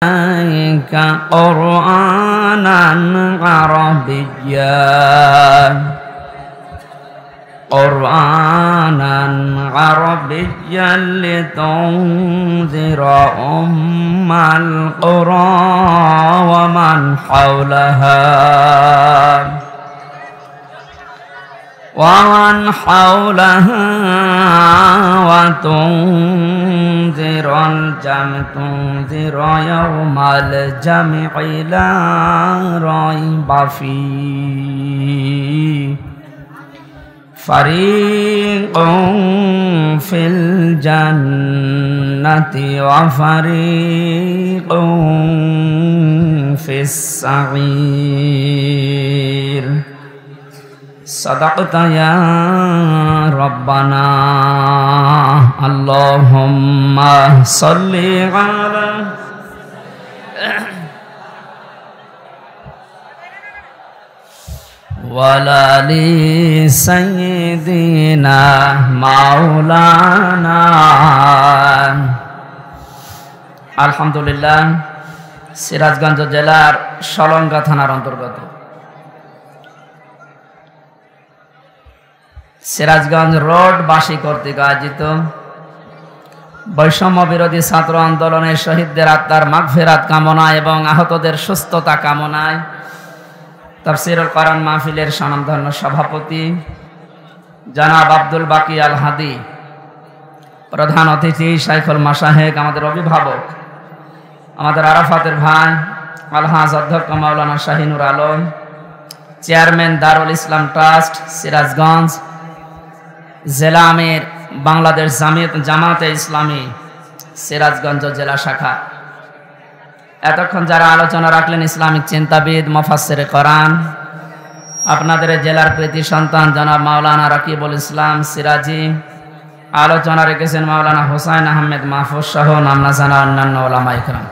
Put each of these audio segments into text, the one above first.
عليك قرآنا عربيا لتنذر أم القرى ومن حولها وتنذر تنذر يوم الجمع لا ريب فيه فريق في الجنة وفريق في السعير صدقت يا ربنا اللهم صل على وعلى سيدنا مولانا আলহামদুলিল্লাহ সিরাজগঞ্জ জেলার সলঙ্গা থানার অন্তর্গত সিরাজগঞ্জ রোড বাসী কর্তৃক আয়োজিত বৈষম্য বিরোধী ছাত্র আন্দোলনের শহীদদের আত্মার মাগফিরাত কামনা এবং আহতদের সুস্থতা কামনায় তাফসীরুল কোরআন মাহফিলের স্বনামধন্য সভাপতি জনাব আব্দুল বাকি আল হাদি, প্রধান অতিথি শাইখুল মাশায়েখ, আমাদের অভিভাবক, আমাদের আরাফাতের ভাই আলহাজ অধ্যক্ষ মাওলানা শাহিনুর আলম, চেয়ারম্যান দারুল ইসলাম ট্রাস্ট সিরাজগঞ্জ, জেলা আমির বাংলাদেশ জামাতে ইসলামী সিরাজগঞ্জ জেলা শাখা, এতক্ষণ যারা আলোচনা রাখলেন ইসলামিক চিন্তাবিদ মুফাসসিরে কোরআন, আপনাদের জেলার কৃতি সন্তান জনাব মাওলানা রাকিবুল ইসলাম সিরাজি, আলোচনা রেখেছেন মাওলানা হুসাইন আহমেদ মাহফুজ সহ নামনা জানা অন্যান্য ওলামা ইকরাম,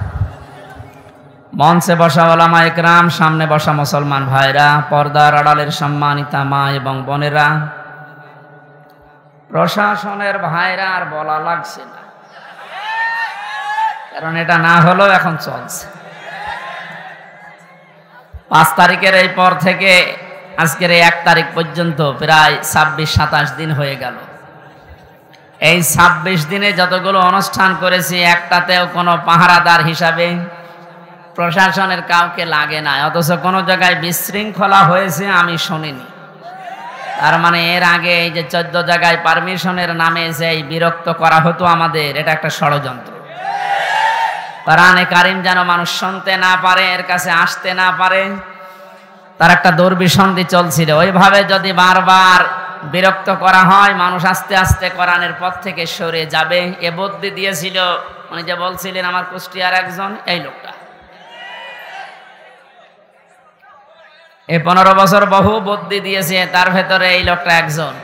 মঞ্চে বসা ওলামা ইকরাম, সামনে বসা মুসলমান ভাইরা, পর্দার আড়ালের সম্মানিতা মা এবং বোনেরা, প্রশাসনের ভাইরা, আর বলা লাগছে না কারণ এটা না হলেও এখন চলছে। 5 তারিখের এই পর থেকে আজকের এই 1 তারিখ পর্যন্ত প্রায় 26-27 দিন হয়ে গেল। এই 26 দিনে যতগুলো অনুষ্ঠান করেছি একটাতেও কোনো পাহারাদার হিসাবে প্রশাসনের কাউকে লাগে না, অথচ কোনো জায়গায় বিশৃঙ্খলা হয়েছে আমি শুনিনি। তার মানে এর আগে এই যে 14 জায়গায় পারমিশনের নামে যে বিরক্ত করা হতো আমাদের, এটা একটা ষড়যন্ত্র। কোরআনে কারীম যেন মানুষ শুনতে না পারে, এর কাছে আসতে না পারে, তার একটা দুর্বিসন্ধি চলছিল। ওইভাবে যদি বারবার বিরক্ত করা হয়, মানুষ আস্তে আস্তে কোরআনের পথ থেকে সরে যাবে। এ বুদ্ধি দিয়েছিল উনি যে বলছিলেন আমার কুষ্টিয়ার একজন, এই লোকটা। এই 15 বছর বহু বুদ্ধি দিয়েছে, তার ভেতরে এই লোকটা একজন।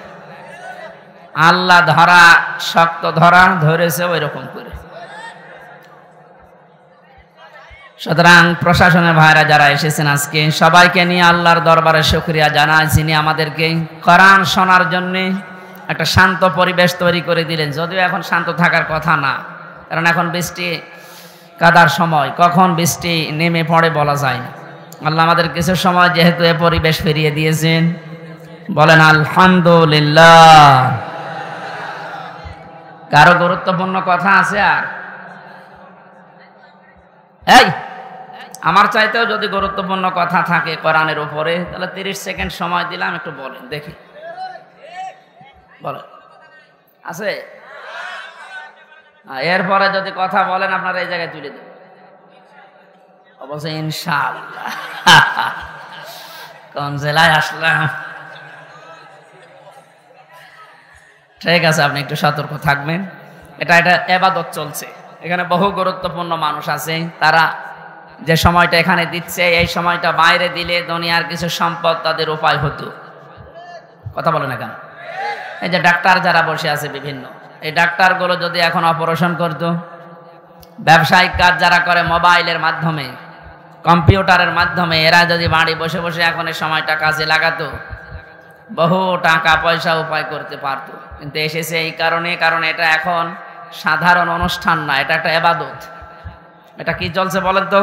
আল্লাহ ধরা শক্ত ধরা ধরেছে ওই রকম করে। সুতরাং প্রশাসনের ভাইরা যারা এসেছেন আজকে, সবাইকে নিয়ে আল্লাহর দরবারে শুকরিয়া জানাই, যিনি আমাদেরকে কোরআন শোনার জন্য একটা শান্ত পরিবেশ তৈরি করে দিলেন। যদিও এখন শান্ত থাকার কথা না, কারণ এখন বৃষ্টি কাদার সময়, কখন বৃষ্টি নেমে পড়ে বলা যায় না। আল্লাহ আমাদের কিছু সময় যেহেতু এ পরিবেশ ফিরিয়ে দিয়েছেন, বলেন আলহামদুলিল্লাহ। কারো গুরুত্বপূর্ণ কথা আছে? আর এই আমার চাইতেও যদি গুরুত্বপূর্ণ কথা থাকে কোরআনের উপরে, তাহলে 30 সেকেন্ড সময় দিলাম, একটু বলেন দেখি। বলেন, আছে? এরপরে যদি কথা বলেন আপনারা এই জায়গায় তুলে দেবেন অবশ্যই ইনশাআল্লাহ। কোন জেলায় আসলাম? ঠিক আছে, আপনি একটু সতর্ক থাকবেন। এটা ইবাদত চলছে, এখানে বহু গুরুত্বপূর্ণ মানুষ আছে। তারা যে সময়টা এখানে দিচ্ছে, এই সময়টা বাইরে দিলে দুনিয়ার কিছু সম্পদ তাদের উপায় হতো। কথা বলে না কেন? এই যে ডাক্তার যারা বসে আছে বিভিন্ন, এই ডাক্তারগুলো যদি এখন অপারেশন করতো, ব্যবসায়িক কাজ যারা করে মোবাইলের মাধ্যমে, কম্পিউটারের মাধ্যমে, এরা যদি বাড়ি বসে বসে এখন এই সময়টা কাজে লাগাতো, বহু টাকা পয়সা উপায় করতে পারতো। কিন্তু এসেছে এই কারণে, কারণ এটা এখন সাধারণ অনুষ্ঠান না, এটা একটা ইবাদত। এটা কি চলছে বলেন তো?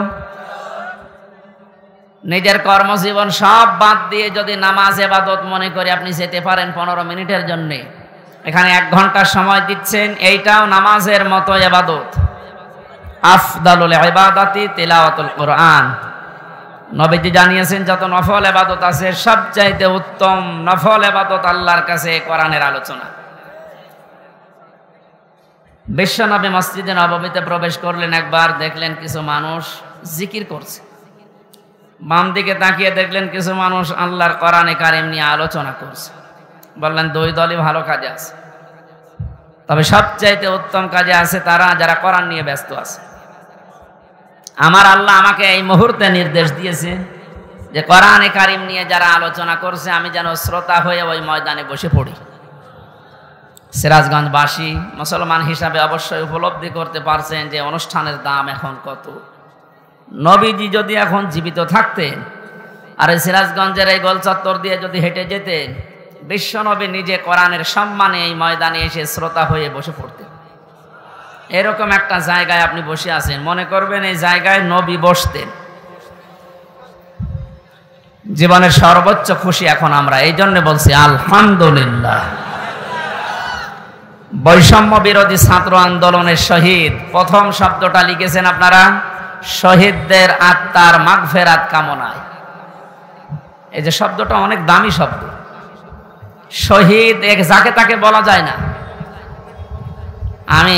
নিজের কর্মজীবন সব বাদ দিয়ে যদি নামাজ ইবাদত মনে করে আপনি যেতে পারেন 15 মিনিটের জন্য, এখানে 1 ঘন্টা সময় দিচ্ছেন, এইটাও নামাজের মতো ইবাদত। আফদালুল ইবাদাতি তিলাওয়াতুল কোরআন। নবীজি জানিয়েছেন যত নফল ইবাদত আছে সবচাইতে উত্তম নফল ইবাদত আল্লাহর কাছে কোরআনের আলোচনা। বিশ্বনবী মসজিদে নববীতে প্রবেশ করলেন, একবার দেখলেন কিছু মানুষ জিকির করছে। বাম দিকে তাকিয়ে দেখলেন কিছু মানুষ আল্লাহর কোরআনে কারিম নিয়ে আলোচনা করছে। বললেন 2 দলই ভালো কাজে আছে, তবে সবচাইতে উত্তম কাজে আছে তারা যারা কোরআন নিয়ে ব্যস্ত আছে। আমার আল্লাহ আমাকে এই মুহূর্তে নির্দেশ দিয়েছে যে কোরআনে কারিম নিয়ে যারা আলোচনা করছে আমি যেন শ্রোতা হয়ে ওই ময়দানে বসে পড়ি। সিরাজগঞ্জবাসী মুসলমান হিসাবে অবশ্যই উপলব্ধি করতে পারছেন যে অনুষ্ঠানের দাম এখন কত। নবীজি যদি এখন জীবিত থাকতেন আর এই সিরাজগঞ্জের এই গোল চত্বর দিয়ে যদি হেঁটে যেতেন, বিশ্বনবী নিজে কোরআনের সম্মানে এই ময়দানে এসে শ্রোতা হয়ে বসে পড়তেন। এরকম একটা জায়গায় আপনি বসে আছেন, মনে করবেন এই জায়গায় নবী বসতেন। জীবনের সর্বোচ্চ খুশি এখন আমরা, এই জন্য বলছি আলহামদুলিল্লাহ। বৈষম্য বিরোধী ছাত্র আন্দোলনের শহীদ, প্রথম শব্দটা লিখেছেন আপনারা শহীদদের আত্মার মাগফিরাত কামনায়। এই যে শব্দটা অনেক দামি শব্দ। শহীদ এক যাকে তাকে বলা যায় না। আমি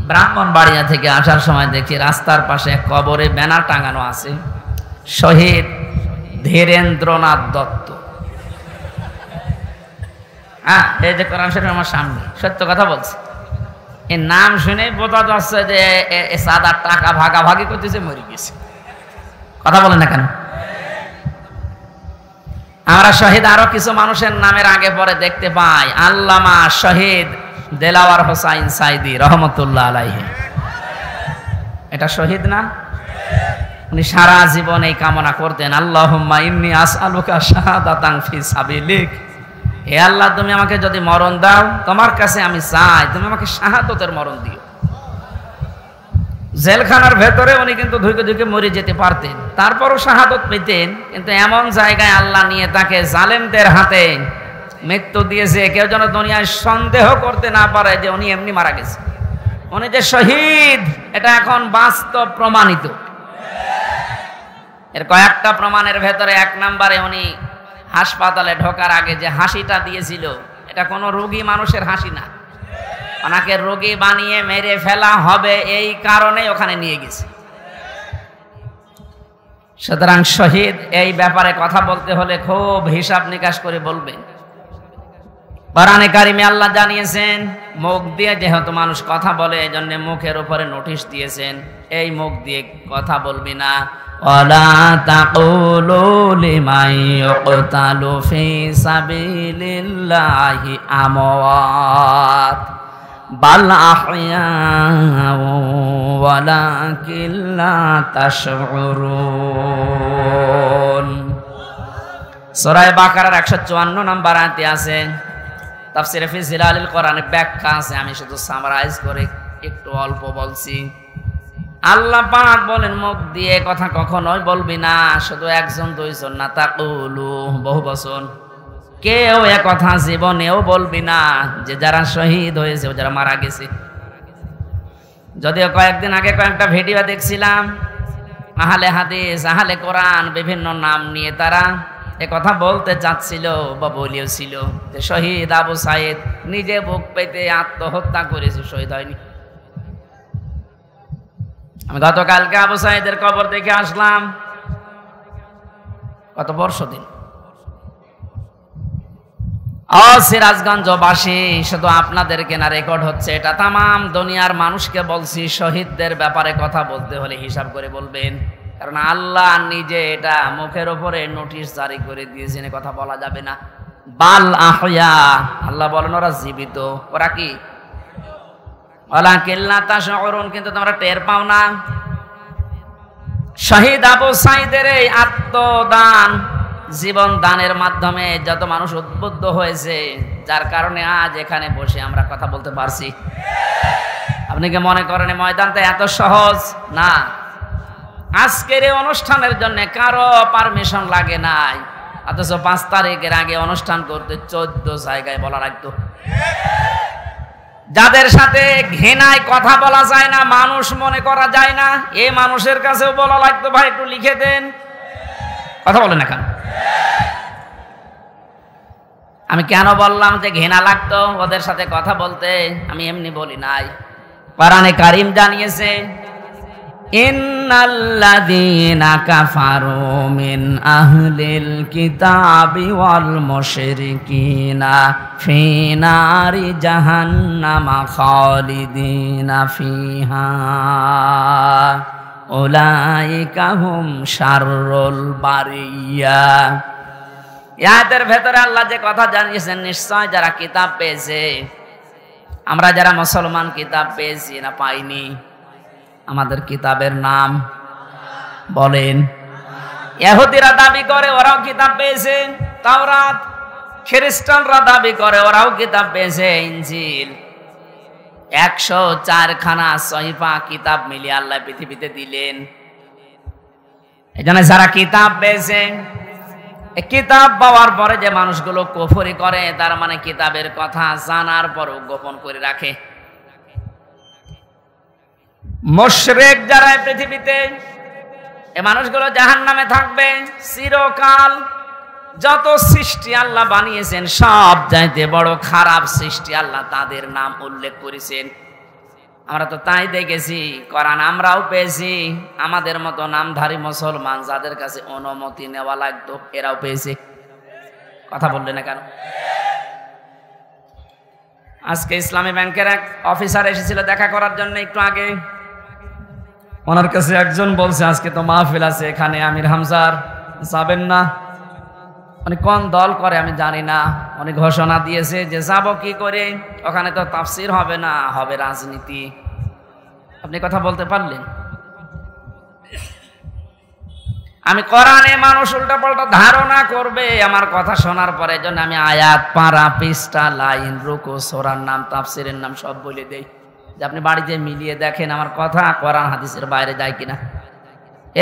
ব্রাহ্মণবাড়িয়া থেকে আসার সময় দেখি রাস্তার পাশে এক কবরে ব্যানার টাঙানো আছে, শহীদ ধীরেন্দ্রনাথ দত্ত। হ্যাঁ, এই যে কোরআন শরীফ আমার সামনে, সত্য কথা বলছে। এই নাম শুনে বোঝা যাচ্ছে যে সাদার টাকা ভাগাভাগি করতেছে, মরে গেছে। কথা বলেন না কেন? আমরা শহীদ আরো কিছু মানুষের নামের আগে পরে দেখতে পাই। আল্লামা শহীদ দেলাওয়ার হোসাইন সাইদি রহমতুল্লাহ আলাইহি, এটা শহীদ না? উনি সারা জীবন এই কামনা করতেন, আল্লাহুম্মা ইন্নী আসআলুকা শাহাদাতান ফি সাবিলিক। হে আল্লাহ, তুমি আমাকে যদি মরণ দাও, তোমার কাছে আমি চাই তুমি আমাকে শাহাদতের মরণ দিও। জেলখানার ভেতরে উনি কিন্তু ধুকে ধুকে মরে যেতে পারতেন, তারপরও শাহাদত পেতেন। কিন্তু এমন জায়গায় আল্লাহ নিয়ে তাকে জালেমদের হাতে মৃত্যু দিয়েছে, কেউ যেন দুনিয়ায় সন্দেহ করতে না পারে যে উনি এমনি মারা গেছে। উনি যে শহীদ এটা এখন বাস্তব প্রমাণিত। এর কয়েকটা প্রমাণের ভেতরে 1 নম্বরে উনি হাসপাতালে ঢোকার আগে যে হাসিটা দিয়েছিল, এটা কোনো রোগী মানুষের হাসি না। ওনাকে রোগী বানিয়ে মেরে ফেলা হবে এই কারণে ওখানে নিয়ে গেছে। সুতরাং শহীদ এই ব্যাপারে কথা বলতে হলে খুব হিসাব নিকাশ করে বলবেন। কোরআনে কারিমে আল্লাহ জানিয়েছেন, মুখ দিয়ে যেহেতু মানুষ কথা বলে এজন্য মুখের উপরে নোটিশ দিয়েছেন, এই মুখ দিয়ে কথা বলবি না। ওয়ালা তাকুলু লিমান ইউকতালু ফি সাবিলিল্লাহি আমওয়াত বাল আহইয়াউ ওয়ালাকিন লা তাশউরুন। সূরা বাকারার 154 নম্বর আয়াতে আছে, তাফসীরে ফি জিলালিল কোরআনে ব্যাখ্যা আছে, আমি শুধু সামারাইজ করে একটু অল্প বলছি। আল্লাহ পাক বলেন মুখ দিয়ে কথা কখনোই বলবি না, শুধু 1 2 জন না, তাকুলু বহু বচন। কেউ এ কথা জীবনেও বলবি না যে যারা শহীদ হয়েছে, যারা মারা গেছে। যদিও কয়েকদিন আগে কয়েকটা ভিডিও দেখছিলাম, আহলে হাদিস আহলে কোরআন বিভিন্ন নাম নিয়ে তারা এ কথা বলতে চাচ্ছিল বা বলিয়েছিল যে শহীদ আবু সাইদ নিজে বুক পেতে আত্মহত্যা করেছে, শহীদ হয়নি। আমি গতকালকে আবু সাইদের কবর দেখে আসলাম, কত বর্ষ দিন। সিরাজগঞ্জবাসী, শুধু আপনাদেরকে না রেকর্ড হচ্ছে, এটা তামাম দুনিয়ার মানুষকে বলছি, শহীদদের ব্যাপারে কথা বলতে হলে হিসাব করে বলবেন, কারণ আল্লাহ নিজে এটা মুখের উপরে নোটিশ জারি করে দিয়েছেন, কথা বলা যাবে না। বাল আহইয়া, আল্লাহ বলেন ওরা জীবিত, ওরা কি ওয়ালাকিন লা তাশউরুন, কিন্তু তোমরা টের পাও না। শহীদ আবু সাইদের এই আত্মদান, জীবন দানের মাধ্যমে যত মানুষ উদ্বুদ্ধ হয়েছে, যার কারণে আজ এখানে বসে আমরা কথা বলতে পারছি। আপনি কি মনে করেন এই ময়দানটা এত সহজ না? আজকের এই অনুষ্ঠানের জন্য কারো পারমিশন লাগে নাই, অথচ 5 তারিখের আগে অনুষ্ঠান করতে 14 জায়গায় বলা লাগতো। যাদের সাথে ঘৃণায় কথা বলা যায় না, মানুষ মনে করা যায় না, এই মানুষের কাছেও বলা লাগতো ভাই একটু লিখে দেন। কথা বলে না কেন? আমি কেন বললাম যে ঘৃণা লাগতো ওদের সাথে কথা বলতে? আমি এমনি বলি নাই। কোরআনে কারীম জানিয়েছে, ইন্নাল্লাযীনা কাফারু মিন আহলিল কিতাবি ওয়াল মুশরিকিনা ফি নারি জাহান্নামা খালিদিনা ফিহা উলাইকা হুম শাররুল বারিয়া। আয়াতের ভেতরে আল্লাহ যে কথা জানিয়েছেন, নিশ্চয় যারা কিতাব পেয়েছে, আমরা যারা মুসলমান কিতাব পেয়েছি না পাইনি? আমাদের কিতাবের নাম বলেন। ইহুদিরা দাবি করে ওরাও কিতাব পেয়েছে তাওরাত, খ্রিস্টানরা দাবি করে ওরাও কিতাব পেয়েছে ইনজিল। 104 খানা সহিফা কিতাব মিলিয়ে আল্লাহ পৃথিবীতে দিলেন। এজন্য যারা কিতাব পেয়েছে, কিতাব পাওয়ার পরে যে মানুষগুলো কুফরি করে, তার মানে কিতাবের কথা জানার পরও গোপন করে রাখে। মুশরিক যারা পৃথিবীতে, এই মানুষগুলো জাহান্নামে থাকবে চিরকাল। যত সৃষ্টি আল্লাহ বানিয়েছেন সব চাইতে বড় খারাপ সৃষ্টি আল্লাহ তাদের নাম উল্লেখ করেছেন। আমরা তো তাই দেখেছি, কোরআন আমরাও পেয়েছি। আমাদের মতো নামধারী মুসলমান যাদের কাছে অনুমতি নেওয়া লাগতো এরাও পেয়েছে। কথা বললেন না কেন? আজকে ইসলামী ব্যাংকের এক অফিসার এসেছিল দেখা করার জন্য একটু আগে। ওনার কাছে একজন বলছে আজকে তো মাহফিল আছে এখানে আমির হামজার, যাবেন না? মানে কোন দল করে আমি জানি না, উনি ঘোষণা দিয়েছে যে যাব কি করে, ওখানে তো তাফসীর হবে না, হবে রাজনীতি। আপনি কথা বলতে পারলেন? আমি কোরআনে মানুষ উল্টাপাল্টা ধারণা করবে আমার কথা শোনার পরে, জন্য আমি আয়াত, পারা, পৃষ্ঠা, লাইন, রুকু, সূরার নাম, তাফসীরের নাম সব বলে দেই, যে আপনি বাড়িতে মিলিয়ে দেখেন আমার কথা কোরআন হাদিসের বাইরে যায় কিনা।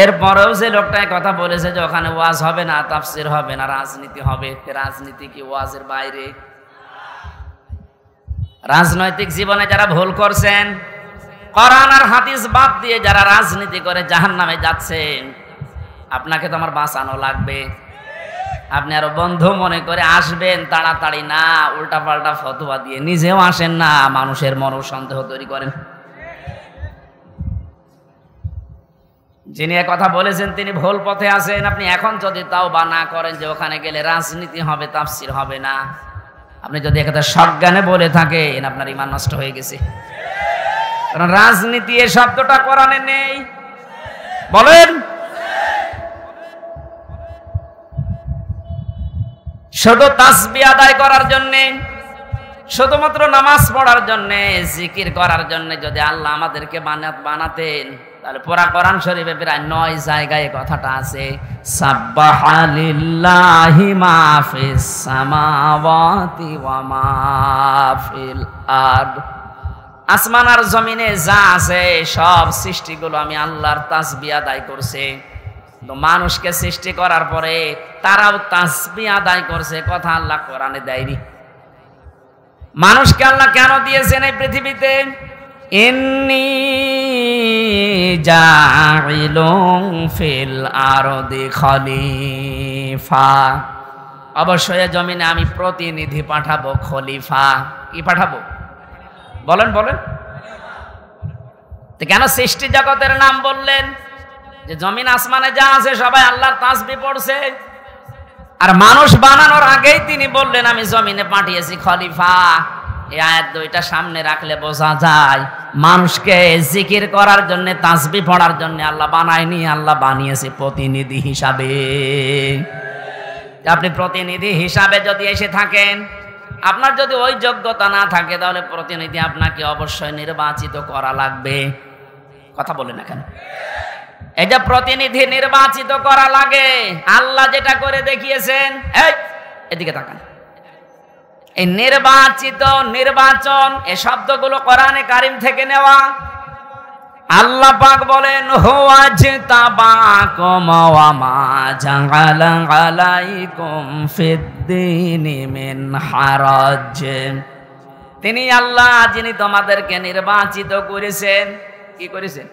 এরপরেও যে লোকটা কথা বলেছে যে ওখানে ওয়াজ হবে না, তাফসীর হবে না, রাজনীতি হবে, রাজনীতি কি ওয়াজের বাইরে? রাজনৈতিক জীবনে যারা ভুল করছেন, কোরআন আর হাদিস বাদ দিয়ে যারা রাজনীতি করে জাহান্নামে যাচ্ছেন, আপনাকে তো আমার বাঁচানো লাগবে। আপনি আরো বন্ধু মনে করে আসবেন তাড়াতাড়ি না, উল্টা পাল্টা ফতোয়া দিয়ে নিজেও আসেন না, মানুষের মনও সন্দেহ তৈরি করেন। যিনি কথা বলেছেন তিনি ভুল পথে আছেন। আপনি এখন যদি তাওবা না করেন যে ওখানে গেলে রাজনীতি হবে, তাফসীর হবে না, আপনি যদি একথা সজ্ঞানে বলে থাকেন, আপনার ঈমান নষ্ট হয়ে গেছে। কারণ রাজনীতি এই শব্দটা কোরআনে নেই। বলেন, শুধু তাসবিহ আদায় করার জন্য, শুধুমাত্র নামাজ পড়ার জন্য, জিকির করার জন্য যদি আল্লাহ আমাদেরকে বানাতেন, তাহলে পুরা কোরআন শরীফে প্রায় 9 জায়গায় কথাটা আছে, সাব্বাহা লিল্লাহি মা ফিস সামাওয়াতি ওয়া মা ফিল আরদ। আসমান আর জমিনে যা আছে সব সৃষ্টিগুলো আমি আল্লাহর তাসবিহ আদায় করছে। তো মানুষকে সৃষ্টি করার পরে তারাও তাসবিহ আদায় করছে, কথা আল্লাহ কোরআনে দেয়নি। মানুষকে আল্লাহ কেন দিয়েছেন এই পৃথিবীতে? ইন্নী জাইলুন ফিল আরদি খলিফা, অবশ্যই জমিনে আমি প্রতিনিধি পাঠাবো, খলিফা। কি পাঠাবো? বলেন বলেন। তো কেন সৃষ্টি জগতের নাম বললেন? যে জমিন আসমানে যা আছে সবাই আল্লাহর তাসবিহ পড়ছে, আর মানুষ বানানোর আগেই তিনি বললেন আমি জমিনে পাঠিয়েছি খলিফা। এই আয়াত দুইটা সামনে রাখলে বোঝা যায় মানুষকে জিকির করার জন্য, তাসবিহ পড়ার জন্য আল্লাহ বানায়নি, আল্লাহ বানিয়েছে প্রতিনিধি হিসাবে। আপনি প্রতিনিধি হিসাবে যদি এসে থাকেন, আপনার যদি ওই যোগ্যতা না থাকে, তাহলে প্রতিনিধি আপনাকে অবশ্যই নির্বাচিত করা লাগবে। কথা বলে না কেন? এই যে প্রতিনিধি নির্বাচিত করা লাগে, আল্লাহ যেটা করে দেখিয়েছেন, এই এদিকে তাকান, এই নির্বাচিত, নির্বাচন এই শব্দগুলো কোরআনে কারিম থেকে নেওয়া। আল্লাহ পাক বলেন হুয়া জিতাবাকুম ওয়া মা জাআলা আলাইকুম ফিদ্দীনি মিন হারাজ। তিনি আল্লাহ যিনি তোমাদেরকে নির্বাচিত করেছেন। কি করেছেন?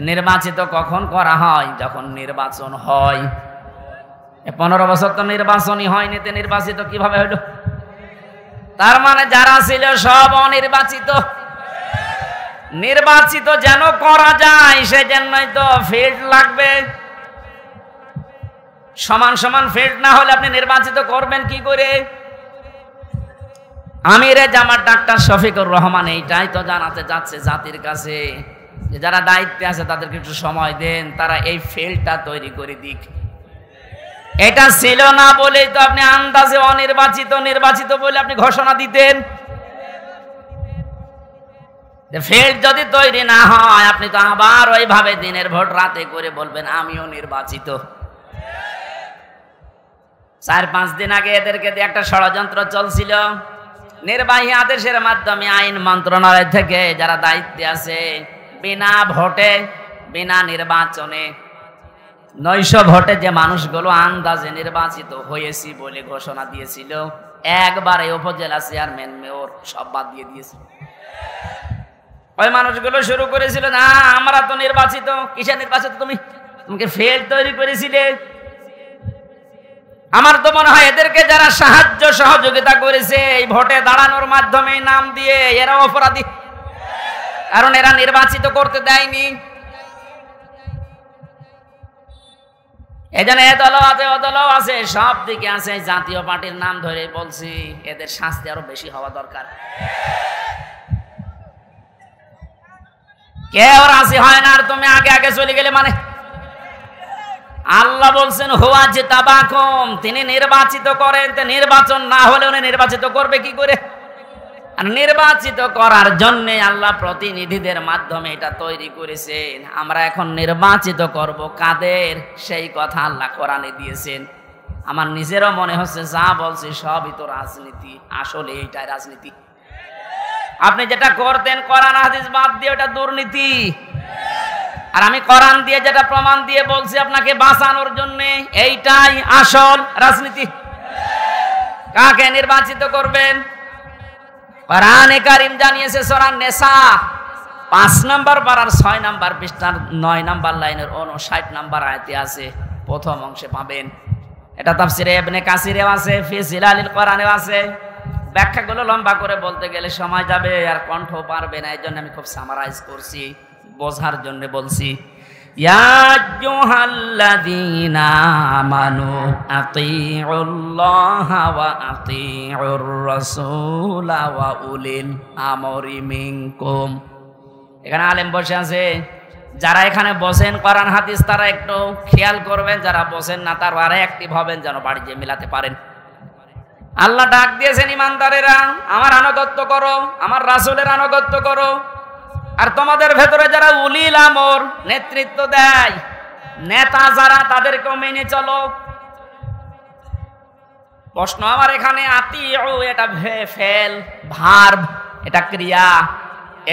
নির্বাচিত কখন করা হয়? যখন নির্বাচন হয়। 15 বছর তো নির্বাচনই হয়নি, তো নির্বাচিত কিভাবে হলো? তার মানে যারা ছিল সব অনির্বাচিত। নির্বাচিত যেন করা যায় সেজন্যই তো ফিল্ড লাগবে। সমান সমান ফিল্ড না হলে আপনি নির্বাচিত করবেন কি করে? আমিরে জামাত ডাক্তার শফিকুর রহমান এইটাই তো জানাতে যাচ্ছে জাতির কাছে, যে যারা দায়িত্বে আছে তাদেরকে একটু সময় দেন, তারা এই ফিল্ডটা তৈরি করে দিক। এটা ছিল না বলেই তো আপনি আন্দাজে অনির্বাচিত, নির্বাচিত বলে আপনি ঘোষণা দিতেন। ফিল্ড যদি তৈরি না হয় আপনি তো আবার ওইভাবে দিনের ভোট রাতে করে বলবেন আমিও নির্বাচিত। 4-5 দিন আগে এদেরকে দিয়ে একটা ষড়যন্ত্র চলছিল। নির্বাহী আদেশের মাধ্যমে আইন মন্ত্রণালয় থেকে যারা দায়িত্বে আছে বিনা ভোটে, বিনা নির্বাচনে 900 ভোটে যে মানুষগুলো আন্দাজে নির্বাচিত হয়েছি বলে ঘোষণা দিয়েছিল, একবারে উপজেলা চেয়ারম্যান, মেয়র সব বাদ দিয়ে দিয়েছে। ওই মানুষগুলো শুরু করেছিল না আমরা তো নির্বাচিত। কিসে নির্বাচিত? তোমাকে ফিল্ড তৈরি করেছিলে। আমার তো মনে হয় এদেরকে যারা সাহায্য সহযোগিতা করেছে এই ভোটে দাঁড়ানোর মাধ্যমে নাম দিয়ে, এরা অপরাধী, কারণ এরা নির্বাচিত করতে দেয়নি। এজন্য এ দলও আছে, ও দলও আছে, সব দিকে আছে। জাতীয় পার্টির নাম ধরে বলছি এদের শাস্তি আরো বেশি হওয়া দরকার। কেউ রাজি হয় না আর তুমি আগে আগে চলে গেলে মানে। আল্লাহ বলছেন হুয়া জিতাবাকুম, তিনি নির্বাচিত করেন। নির্বাচন না হলে উনি নির্বাচিত করবে কি করে? আর নির্বাচিত করার জন্য আল্লাহ প্রতিনিধিদের মাধ্যমে এটা তৈরি করেছেন। আমরা এখন নির্বাচিত করব কাদের, সেই কথা আল্লাহ কোরআনে দিয়েছেন। আমার নিজেরও মনে হচ্ছে যা বলছি সবই তো রাজনীতি। আসলে এইটাই রাজনীতি। আপনি যেটা করতেন কোরআন হাদিস বাদ দিয়ে ওটা দুর্নীতি। আর আমি কোরআন দিয়ে যেটা প্রমাণ দিয়ে বলছি আপনাকে বাঁচানোর জন্য, এইটাই আসল রাজনীতি। কাকে নির্বাচিত করবেন? কোরআনে কারীম জানিয়েছে সূরা নিসা 5 নম্বর পারার 6 নম্বর পৃষ্ঠার 9 নম্বর লাইনের 59 নম্বর আয়াতে আছে, প্রথম অংশে পাবেন। এটা তাফসিরে ইবনে কাসিরেও আছে, ফি জিলালিল কোরআনেও আছে। ব্যাখ্যাগুলো লম্বা করে বলতে গেলে সময় যাবে আর কণ্ঠ পারবে না, এজন্য আমি খুব সামারাইজ করছি, বোঝার জন্য বলছি। ইয়া আইয়ুহাল্লাযীনা আমানু আতিউল্লাহা ওয়া আতিউর রাসূলা ওয়া উলিল আমরি মিনকুম। এখানে আলেম বসে আছে, যারা এখানে বসেন কোরআন হাদিস তারা একটু খেয়াল করবেন, যারা বসেন না তারা আরো অ্যাক্টিভ হবেন যেন বাড়ি যেয়ে মিলাতে পারেন। আল্লাহ ডাক দিয়েছেন ইমানদারেরা আমার আনুগত্য করো, আমার রাসূলের আনুগত্য করো। আর তোমাদের ভেতরে যারা উলিল আমর, নেতৃত্ব দেয়, নেতা যারা, তাদেরকেও মেনে চলো। প্রশ্ন আমার এখানে, আতিউ এটা ফেল, ভার্ব, এটা ক্রিয়া।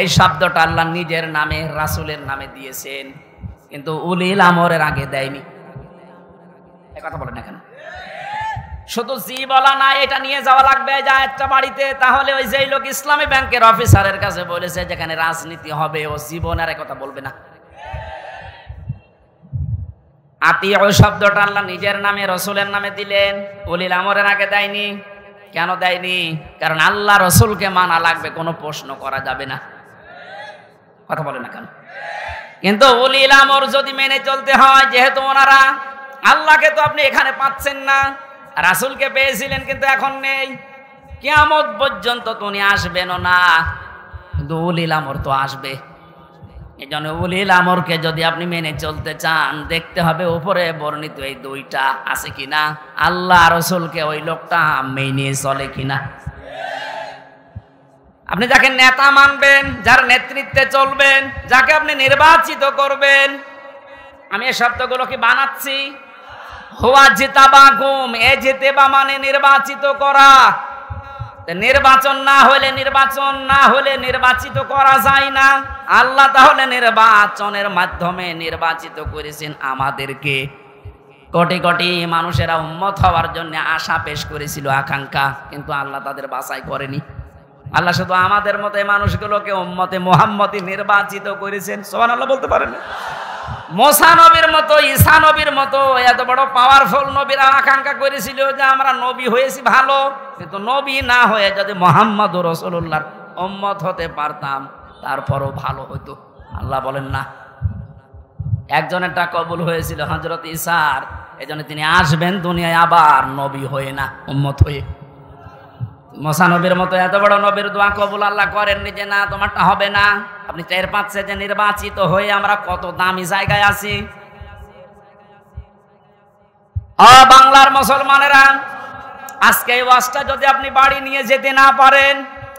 এই শব্দটা আল্লাহ নিজের নামে, রাসূলের নামে দিয়েছেন, কিন্তু উলিল আমরের আগে দেয়নি। এই কথা বলেন না কেন? শুধু জি বলা না, এটা নিয়ে যাওয়া লাগবে যা একটা বাড়িতে। তাহলে ওই যেই লোক ইসলামী ব্যাংকের অফিসারের কাছে বলেছে যেখানে রাজনীতি হবে, ও জীবনের কথা বলবে না। আতিউ শব্দটা আল্লাহ নিজের নামে, রাসূলের নামে দিলেন, উলিল আমরের আগে দেয়নি। কেন দেয়নি? কারণ আল্লাহ রাসূলকে মানা লাগবে, কোনো প্রশ্ন করা যাবে না। কথা বলে না কেন? কিন্তু উলিল আমর যদি মেনে চলতে হয়, যেহেতু ওনারা, আল্লাহকে তো আপনি এখানে পাচ্ছেন না, রাসূলকে পেয়েছিলেন কিন্তু এখন নেই, কিয়ামত পর্যন্ত উনি আসবেন না, কিন্তু উলিল আমর তো আসবে। এই জন্য উলিল আমরকে যদি আপনি মেনে চলতে চান, দেখতে হবে উপরে বর্ণিত এই দুইটা আছে কিনা, আল্লাহ রাসূলকে ওই লোকটা মেনে চলে কিনা। আপনি যাকে নেতা মানবেন, যার নেতৃত্বে চলবেন, যাকে আপনি নির্বাচিত করবেন, আমি এই শব্দগুলো কি বানাচ্ছি? হুয়া জিতাবাকুম, এ জিতেবা মানে নির্বাচিত করা। নির্বাচন না হলে নির্বাচিত করা যায় না। আল্লাহ তাহলে নির্বাচনের মাধ্যমে নির্বাচিত করেছেন আমাদেরকে। কোটি কোটি মানুষেরা উম্মত হওয়ার জন্য আশা পেশ করেছিল, আকাঙ্ক্ষা, কিন্তু আল্লাহ তাদের বাছাই করেনি। আল্লাহ শুধু আমাদের মতো মানুষগুলোকে উম্মতে মুহাম্মদী নির্বাচিত করেছেন। সুবহানাল্লাহ বলতে পারেন? মুসা নবীর মতো, ঈসা নবীর মতো এত বড় পাওয়ারফুল নবীরা আকাঙ্ক্ষা করেছিল যে আমরা নবী হয়েছি ভালো, কিন্তু নবী না হয়ে যদি মুহাম্মদুর রাসূলুল্লাহর উম্মত হতে পারতাম তারপরও ভালো হতো। আল্লাহ বলেন না। একজনেরটা কবুল হয়েছিল হযরত ঈসার, এজন্য তিনি আসবেন দুনিয়ায় আবার নবী হয়ে না, উম্মত হয়ে। মুসা নবীর মতো এত বড় নবীর দোয়া কবুল আল্লাহ করেননি যে না তোমারটা হবে না। আপনি টের পাচ্ছেন যে নির্বাচিত হয়ে আমরা কত দামি জায়গায় আছি। বাংলার মুসলমানেরা, আজকে এই ওয়াজটা যদি আপনি বাড়ি নিয়ে যেতে না পারেন,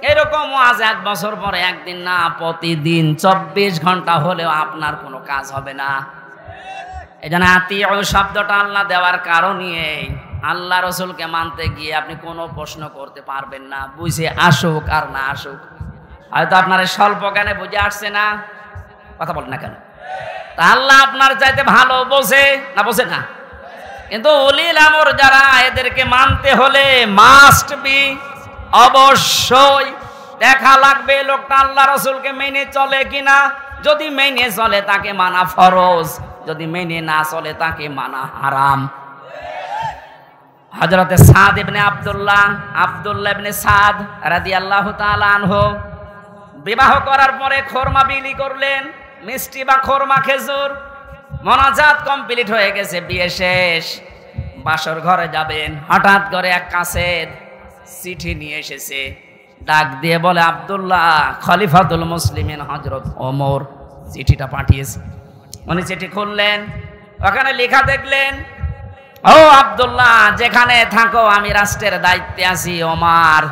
এরকম ওয়াজ 1 বছর পরে একদিন না, প্রতিদিন 24 ঘন্টা হলেও আপনার কোনো কাজ হবে না। এই জন্য আতিউ শব্দটা আল্লাহ দেওয়ার কারণে আল্লাহ রসুলকে মানতে গিয়ে আপনি কোনো প্রশ্ন করতে পারবেন না, বুঝে আসুক আর না আসুক। হয়তো আপনার স্বল্প জ্ঞানে বুঝে আসছে না, কথা বলেন না কেন? তা আল্লাহ আপনার চাইতে ভালো বোঝে না? কিন্তু উলিল আমর যারা, এদেরকে মানতে হলে মাস্ট বি, অবশ্যই দেখা লাগবে লোকটা আল্লাহ রসুলকে মেনে চলে কিনা। যদি মেনে চলে তাকে মানা ফরজ, যদি মেনে না চলে তাকে মানা হারাম। হযরতে সাদ ইবনে আব্দুল্লাহ ইবনে সাদ রাদিয়াল্লাহু তাআলা আনহু বিবাহ করার পরে খোরমা বিলি করলেন, মিষ্টি বা খোরমা খেজুর। মোনাজাত কমপ্লিট হয়ে গেছে, বিয়ে শেষ, বাসর ঘরে যাবেন। হঠাৎ করে এক কাছের চিঠি নিয়ে এসেছে, ডাক দিয়ে বলে আব্দুল্লাহ খলিফাতুল মুসলিমিন হযরত ওমর চিঠিটা পাঠিয়েছে। উনি চিঠি খুললেন, ওখানে লেখা দেখলেন, ও আব্দুল্লাহ যেখানে থাকো আমি রাষ্ট্রের দায়িত্বে আছি। ওমর,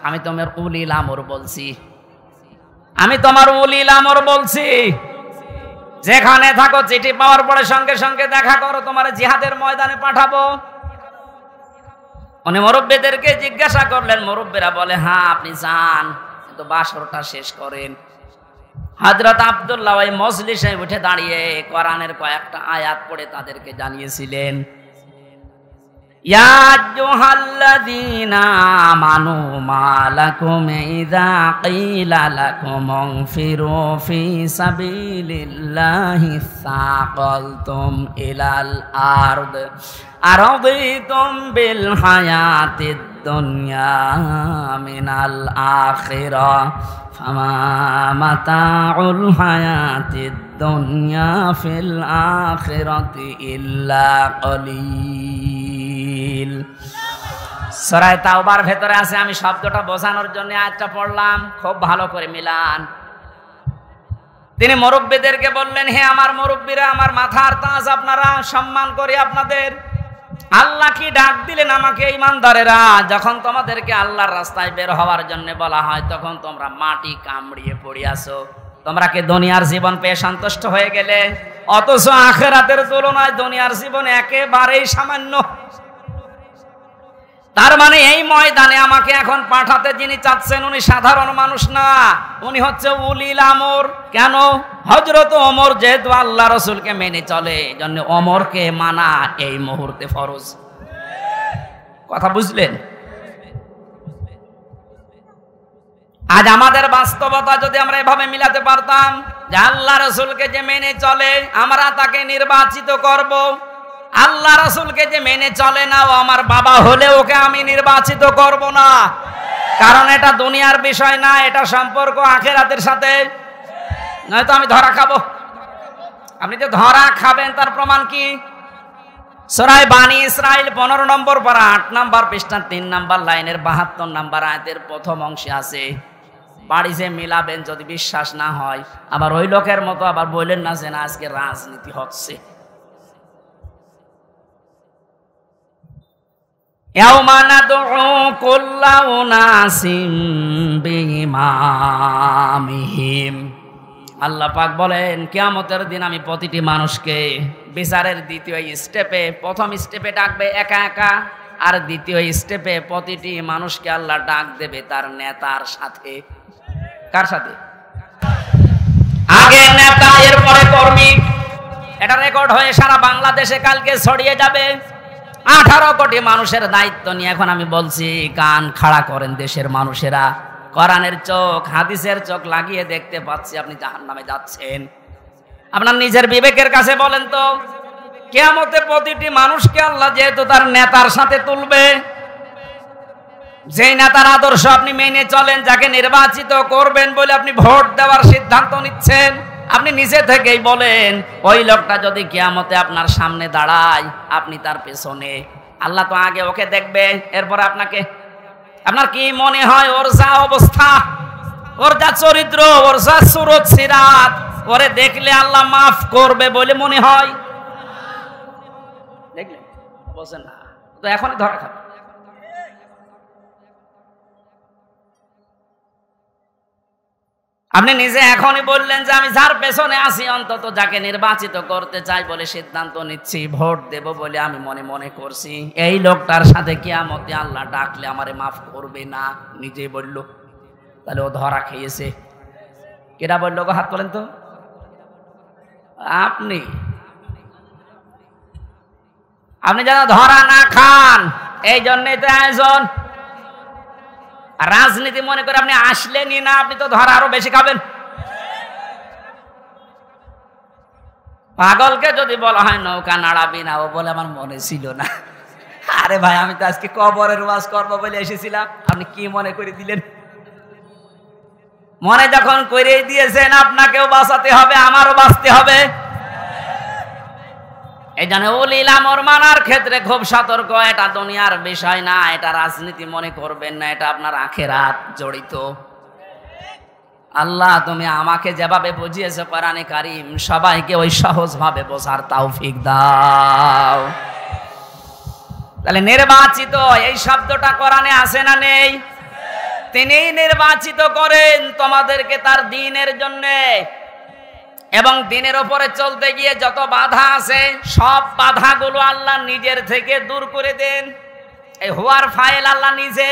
আমি তোমার উলিল আমর বলছি, যেখানে থাকো চিঠি পাওয়ার পরে সঙ্গে সঙ্গে দেখা করো, তোমার জিহাদের ময়দানে পাঠাবো। উনি মুরব্বীদেরকে জিজ্ঞাসা করলেন, মুরব্বীরা বলে হ্যাঁ আপনি যান, কিন্তু বাসরটা শেষ করেন। হযরত আব্দুল্লাহ ওই মজলিসে উঠে দাঁড়িয়ে কোরআনের কয়েকটা আয়াত পড়ে তাদেরকে জানিয়েছিলেন, ইয়া আইয়ুহাল্লাযীনা আমানু মা লাকুম ইযা ক্বিলা লাকুম ইনফিরু ফি সাবিলিল্লাহি সাকালতুম ইলাল আরদ আরাদিতুম বিল হায়াতিদ দুনিয়া মিনাল আখিরাহ ফামা মাতাউল হায়াতিদ দুনিয়া ফিল আখিরাতি ইল্লা কলিল। সূরা তাওবার ভেতরে আছে, আমি শব্দটা বোঝানোর জন্য আয়াতটা পড়লাম, খুব ভালো করে মিলান। তিনি মুরব্বীদেরকে বললেন, হে আমার মুরব্বীরা, আমার মাথার তাজ, আপনারা সম্মান করি আপনাদের। আল্লাহ কি ডাক দিলেন আমাকে, ঈমানদারেরা, যখন তোমাদেরকে আল্লাহর রাস্তায় বের হওয়ার জন্য বলা হয় তখন তোমরা মাটি কামড়িয়ে পড়ে আছো। তোমরা কি দুনিয়ার জীবন পেয়ে সন্তুষ্ট হয়ে গেলে? অথচ আখিরাতের তুলনায় দুনিয়ার জীবন একেবারেই সামান্য। তার মানে এই ময়দানে আমাকে এখন পাঠাতে যিনি চাচ্ছেন উনি সাধারণ মানুষ না, উনি হচ্ছে উলিল আমর। কেন? হযরত ওমর যেহেতু আল্লাহ রসুলকে মেনে চলে, এজন্য ওমরকে মানা এই মুহূর্তে ফরজ। কথা বুঝলেন? আজ আমাদের বাস্তবতা যদি আমরা এভাবে মিলাতে পারতাম যে আল্লাহ রসুলকে যে মেনে চলে আমরা তাকে নির্বাচিত করব, আল্লাহ রসুলকে যে মেনে চলে না, ও আমার বাবা হলে ওকে আমি নির্বাচিত করব না। কারণ এটা দুনিয়ার বিষয় না, এটা সম্পর্ক আখিরাতের সাথে। নয়তো আমি ধরা খাবো। আপনি যে ধরা খাবেন তার প্রমাণ কি? সূরা বানী ইসরাইল 15 নম্বর পারা 8 নম্বর পৃষ্ঠা 3 নম্বর লাইনের 72 নম্বর আয়াতের প্রথম অংশে আছে। বাড়ি যে মিলাবেন, যদি বিশ্বাস না হয় আবার ওই লোকের মতো আবার বললেন না যে না আজকে রাজনীতি হচ্ছে। ইয়াউমা নাদউ কুল্লা উনাসিম বিইমামিহিম। আল্লাহ পাক বলেন কিয়ামতের দিন আমি প্রতিটি মানুষকে বিচারের দ্বিতীয় স্টেপে, প্রথম স্টেপে ডাকবে একা একা, আর দ্বিতীয় স্টেপে প্রতিটি মানুষকে আল্লাহ ডাক দেবে তার নেতার সাথে। কার সাথে? আগে নেতা, এরপরে কর্মী। এটা রেকর্ড হয়ে সারা বাংলাদেশে কালকে ছড়িয়ে যাবে। 18 কোটি মানুষের দায়িত্ব নিয়ে এখন আমি বলছি, কান খাড়া করেন দেশের মানুষেরা। কোরআনের চোখ, হাদিসের চোখ লাগিয়ে দেখতে পাচ্ছি আপনি জাহান্নামে যাচ্ছেন। আপনার নিজের বিবেকের কাছে বলেন তো, কিয়ামতে প্রতিটি মানুষকে আল্লাহ যেহেতু তার নেতার সাথে তুলবে, যেই নেতার আদর্শ আপনি মেনে চলেন, যাকে নির্বাচিত করবেন বলে আপনি ভোট দেওয়ার সিদ্ধান্ত নিচ্ছেন, আপনি নিজে থেকেই বলেন ওই লোকটা যদি কিয়ামতে আপনার সামনে দাঁড়ায়, আপনি তার পেছনে, আল্লাহ তো আগে ওকে দেখবে, এরপর আপনাকে। আপনার কি মনে হয় ওর যা অবস্থা, ওর যা চরিত্র, ওর যা সুরত সিরাত, ওরে দেখলে আল্লাহ মাফ করবে বলে মনে হয়? দেখলেন? বলছেন না তো, এখনই ধরা খাবে। আপনি নিজে এখনই বললেন যে আমি যার পেছনে আছি, অন্তত যাকে নির্বাচিত করতে চাই বলে সিদ্ধান্ত নিচ্ছি, ভোট দেব বলে আমি মনে মনে করছি, এই লোকটার সাথে কিয়ামতে আল্লাহ ডাকলে আমারে মাফ করবে না, নিজেই বলল। তাহলে ও ধরা খেয়েছে। কেটা বলল গো? হাত তোলেন তো। আপনি যেন ধরা না খান, এই জন্যই তো আয়োজন। রাজনীতি মনে করে আপনি আসলেনই না, আপনি তো ধরা আরো বেশি খাবেন। পাগলকে যদি বলা হয় নৌকা নাড়াবি না, ও বলে আমার মনে ছিল না। আরে ভাই, আমি তো আজকে কবরের ওয়াজ করবো বলে এসেছিলাম, আপনি কি মনে করে দিলেন? মনে যখন করে দিয়েছেন, আপনাকেও বাঁচাতে হবে, আমারও বাঁচতে হবে। এই জন্য উলিল আমর মানার ক্ষেত্রে খুব সতর্ক। এটা দুনিয়ার বিষয় না, এটা রাজনীতি মনে করবেন না, এটা আপনার আখিরাত জড়িত। আল্লাহ তুমি আমাকে যেভাবে বুঝিয়েছো কোরআনে কারীম, সবাইকে ওই সহজ ভাবে বোঝার তৌফিক দাও। তাহলে নির্বাচিত এই শব্দটা কোরআনে আছে না নেই? তিনিই নির্বাচিত করেন তোমাদেরকে তার দ্বীনের জন্য, এবং দ্বীনের উপরে চলতে গিয়ে যত বাধা আছে সব বাধাগুলো আল্লাহ নিজের থেকে দূর করে দেন। এই হুয়ার ফাইল আল্লাহ নিজে।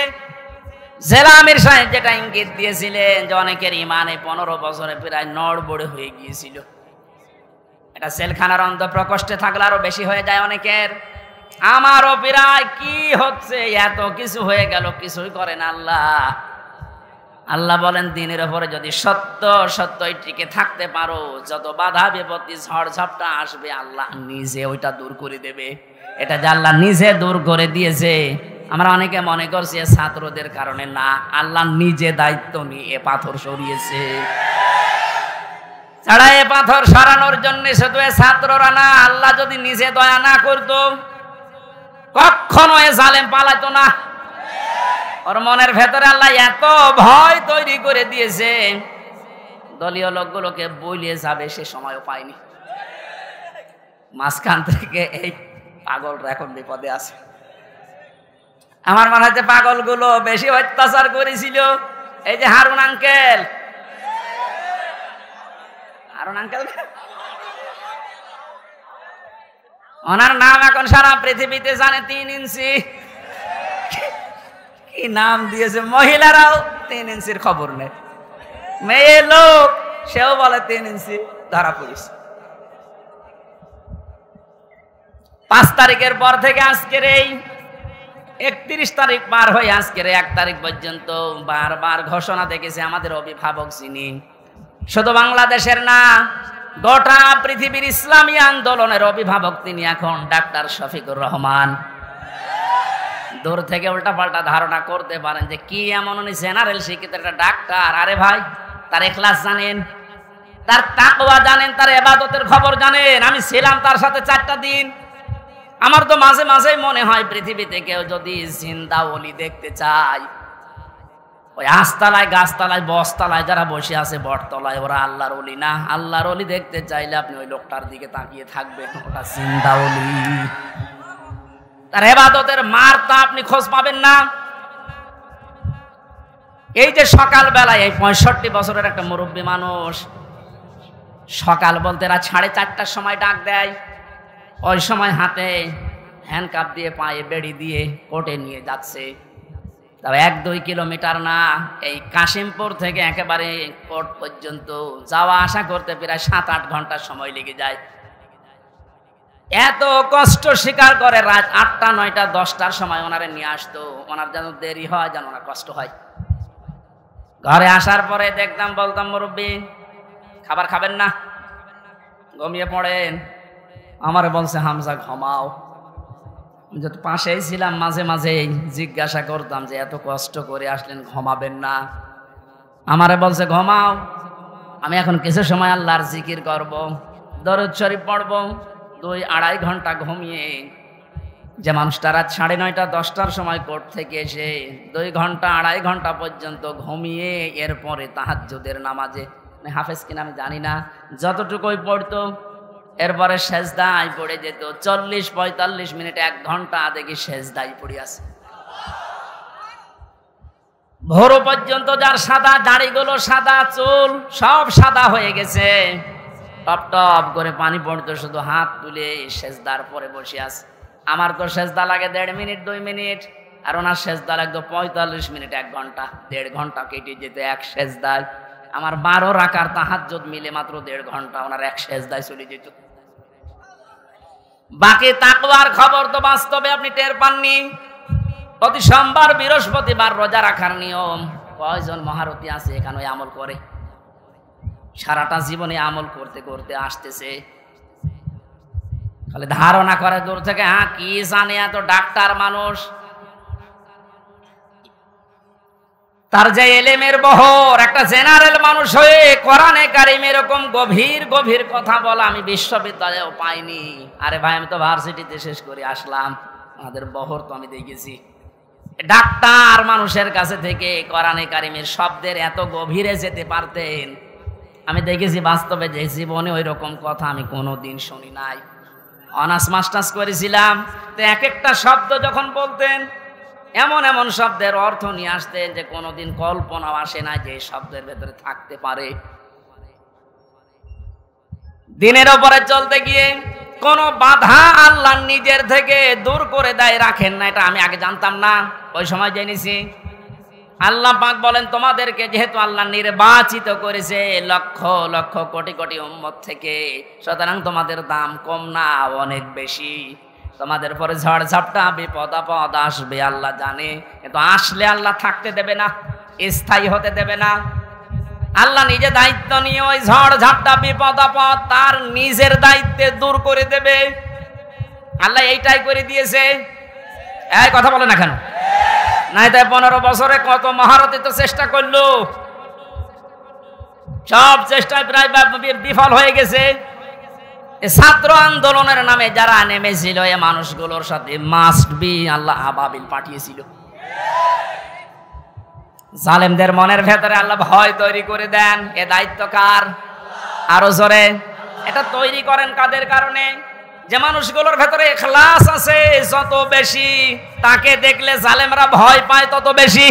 জেলা আমির সাহেব যেটা ইঙ্গিত দিয়েছিলেন যে অনেকের ইমানে 15 বছরে প্রায় নড়বড়ে হয়ে গিয়েছিল, এটা সেলখানার অন্ধ প্রকোষ্ঠে থাকলে আরো বেশি হয়ে যায় অনেকের। আমারও প্রায় কি হচ্ছে, এত কিছু হয়ে গেল, কিছুই করেন আল্লাহ। আল্লাহ বলেন দ্বীনের উপরে যদি সত্যই টিকে থাকতে পারো, যত বাধা বিপত্তি ঝড় ঝাপটা আসবে আল্লাহ নিজে ওইটা দূর করে দেবে। এটা যে আল্লাহ নিজে দূর করে দিয়েছে, আমরা অনেকে মনে করছি ছাত্রদের কারণে, না, আল্লাহ নিজে দায়িত্ব নিয়ে এ পাথর সরিয়েছে। ছাড়া এ পাথর সরানোর জন্য শুধু এ ছাত্ররা না, আল্লাহ যদি নিজে দয়া না করতো কখনো এ জালেম পালাইতো না। ওর মনের ভেতরে আল্লাহ এত ভয় তৈরি করে দিয়েছে, দলীয় লোকগুলোকে বলিয়ে যাবে সে সময়ও পায়নি। মাঝখান থেকে এই পাগলরা এখন বিপদে আছে। আমার মনে হচ্ছে পাগলগুলো বেশি অত্যাচার করেছিল এই যে হারুন আঙ্কেল। ওনার নাম এখন সারা পৃথিবীতে জানে, 3 ইঞ্চি। কি নাম দিয়েছে, মহিলারাও 3 ইঞ্চির খবর নেই। মেয়ে লোক সেও বলে 3 ইঞ্চি, ধরা পড়িস। 5 তারিখের পর থেকে আজকের এই 31 তারিখ পার হয়ে আজকের 1 তারিখ পর্যন্ত বারবার ঘোষণা দেখেছে আমাদের অভিভাবক যিনি, শুধু বাংলাদেশের না, গোটা পৃথিবীর ইসলামী আন্দোলনের অভিভাবক তিনি এখন ডাক্তার শফিকুর রহমান। দূর থেকে উল্টাপাল্টা ধারণা করতে পারেন যে কি এমন উনি জেনারেল শিক্ষিত একটা ডাক্তার। আরে ভাই, তার ইখলাস জানেন, তার তাকওয়া জানেন, তার ইবাদতের খবর জানেন। আমি ছিলাম তার সাথে 4টা দিন। আমার তো মাঝে মাঝে মনে হয় পৃথিবীতে কেউ যদি জিন্দা ওলি দেখতে চায়, ওই আস্তালায়, গাছতলায়, বসতলায় যারা বসে আছে বটতলায়, ওরা আল্লাহর ওলি না। আল্লাহর ওলি দেখতে চাইলে আপনি ওই লোকটার দিকে তাকিয়ে থাকবেন, ওটা জিন্দা ওলি। তার ইবাদতের মারটা আপনি খোঁজ পাবেন না। এই যে সকাল বেলায় এই 65 বছরের একটা মুরব্বী মানুষ, সকাল বলতে রাত 4:30টার সময় ডাক দেয়, ওই সময় হাতে হ্যান্ডকাপ দিয়ে পায়ে বেড়ি দিয়ে কোর্টে নিয়ে যাচ্ছে। তবে 1-2 কিলোমিটার না, এই কাশিমপুর থেকে একেবারে কোর্ট পর্যন্ত যাওয়া আসা করতে প্রায় 7-8 ঘন্টা সময় লেগে যায়। এত কষ্ট স্বীকার করে রাত 8টা 9টা 10টার সময় ওনারে নিয়ে আসতো। ওনার যেন দেরি হয়, যেন ওনার কষ্ট হয়। ঘরে আসার পরে দেখতাম, বলতাম মুরব্বী খাবার খাবেন না, ঘুমিয়ে পড়েন। আমারে বলছে হামজা ঘুমাও। যত পাশেই ছিলাম মাঝে মাঝে জিজ্ঞাসা করতাম যে এত কষ্ট করে আসলেন, ঘুমাবেন না? আমারে বলছে ঘুমাও, আমি এখন কিছু সময় আল্লাহর জিকির করব, দরুদ শরীফ পড়ব। 2-2.5 ঘন্টা ঘুমিয়ে যে মানুষটা রাত 9:30 10টার সময় কোর্ট থেকে এসে 2 ঘন্টা 2.5 ঘন্টা পর্যন্ত ঘুমিয়ে এরপরে তাহাজ্জুদের নামাজে, হাফেজ কিনা আমি জানি না, যতটুকুই পড়তো এরপরে সেজদায় পড়ে যেত। 40-45 মিনিট 1 ঘন্টা দেখি সেজদায় পড়ে আছে। ভোর পর্যন্ত যার সাদা দাড়িগুলো, সাদা চুল সব সাদা হয়ে গেছে, টপ টপ করে পানি পড়তো, শুধু হাত তুলে সেজদার পরে বসে আছে। আমার তো সেজদা লাগে 1.5 মিনিট 2 মিনিট, আর ওনার সেজদা লাগতো 45 মিনিট 1 ঘন্টা। 1.5 ঘন্টা কেটে যেত এক সেজদায়। আমার 12 রাকার তাহাজ্জুদ মিলে মাত্র 1.5 ঘন্টা ওনার এক সেজদায় চলে যেত। বাকি তাকওয়ার খবর তো বাস্তবে আপনি টের পাননি। প্রতি সোমবার বৃহস্পতিবার রোজা রাখার নিয়ম। কয়জন মহারথী আছে এখানে আমল করে? সারাটা জীবনে আমল করতে করতে আসতেছে, খালি ধারণা করে দূর থেকে, হ্যাঁ কি জানে, এত ডাক্তার মানুষ। তার যে এলেমের বহর, একটা জেনারেল মানুষ হয়ে কোরআনে কারিম এরকম গভীর গভীর কথা বলা আমি বিশ্ববিদ্যালয়েও পাইনি। আরে ভাই, আমি তো ভার্সিটিতে শেষ করে আসলাম, আমাদের বহর তো আমি দেখেছি। ডাক্তার মানুষের কাছে থেকে কোরআনে কারিমের শব্দের এত গভীরে যেতে পারতেন আমি দেখেছি বাস্তবে। যে জীবনে ওই রকম কথা আমি কোনোদিন শুনি নাই। অনার্স মাস্টার্স করেছিলাম, তো এক একটা শব্দ যখন বলতেন, এমন এমন শব্দের অর্থ নিয়ে আসতেন যে কোনোদিন কল্পনাও আসে না যে শব্দের ভেতরে থাকতে পারে। দিনের ওপরে চলতে গিয়ে কোন বাধা আল্লাহ নিজের থেকে দূর করে দেয়, রাখেন না। এটা আমি আগে জানতাম না, ওই সময় জেনেছি। আল্লাহ পাক বলেন, তোমাদেরকে যেহেতু আল্লাহ নির্বাচিত করেছে লক্ষ লক্ষ কোটি কোটি উম্মত থেকে, সুতরাং তোমাদের দাম কম না, অনেক বেশি। তোমাদের পরে ঝড় ঝাপটা বিপদ আপদ আসবে, আল্লাহ জানে, কিন্তু আসলে আল্লাহ থাকতে দেবে না, স্থায়ী হতে দেবে না। আল্লাহ নিজে দায়িত্ব নিয়ে ওই ঝড় ঝাপটা বিপদ আপদ তার নিজের দায়িত্বে দূর করে দেবে। আল্লাহ এইটাই করে দিয়েছে। এই কথা বলে না কেন? নাই তাই 15 বছরে কত মহারথী তো চেষ্টা করলো, সব চেষ্টায় প্রায় বিফল হয়ে গেছে। ছাত্র আন্দোলনের নামে যারা নেমেছিল এ মানুষগুলোর সাথে মাস্ট বি আল্লাহ আবাবিল পাঠিয়েছিল। জালেমদের মনের ভেতরে আল্লাহ ভয় তৈরি করে দেন। এ দায়িত্ব কার? আরো জোরে। এটা তৈরি করেন কাদের কারণে? যে মানুষগুলোর ভেতরে ইখলাস আছে যত বেশি, তাকে দেখলে জালেমরা ভয় পায় তত বেশি।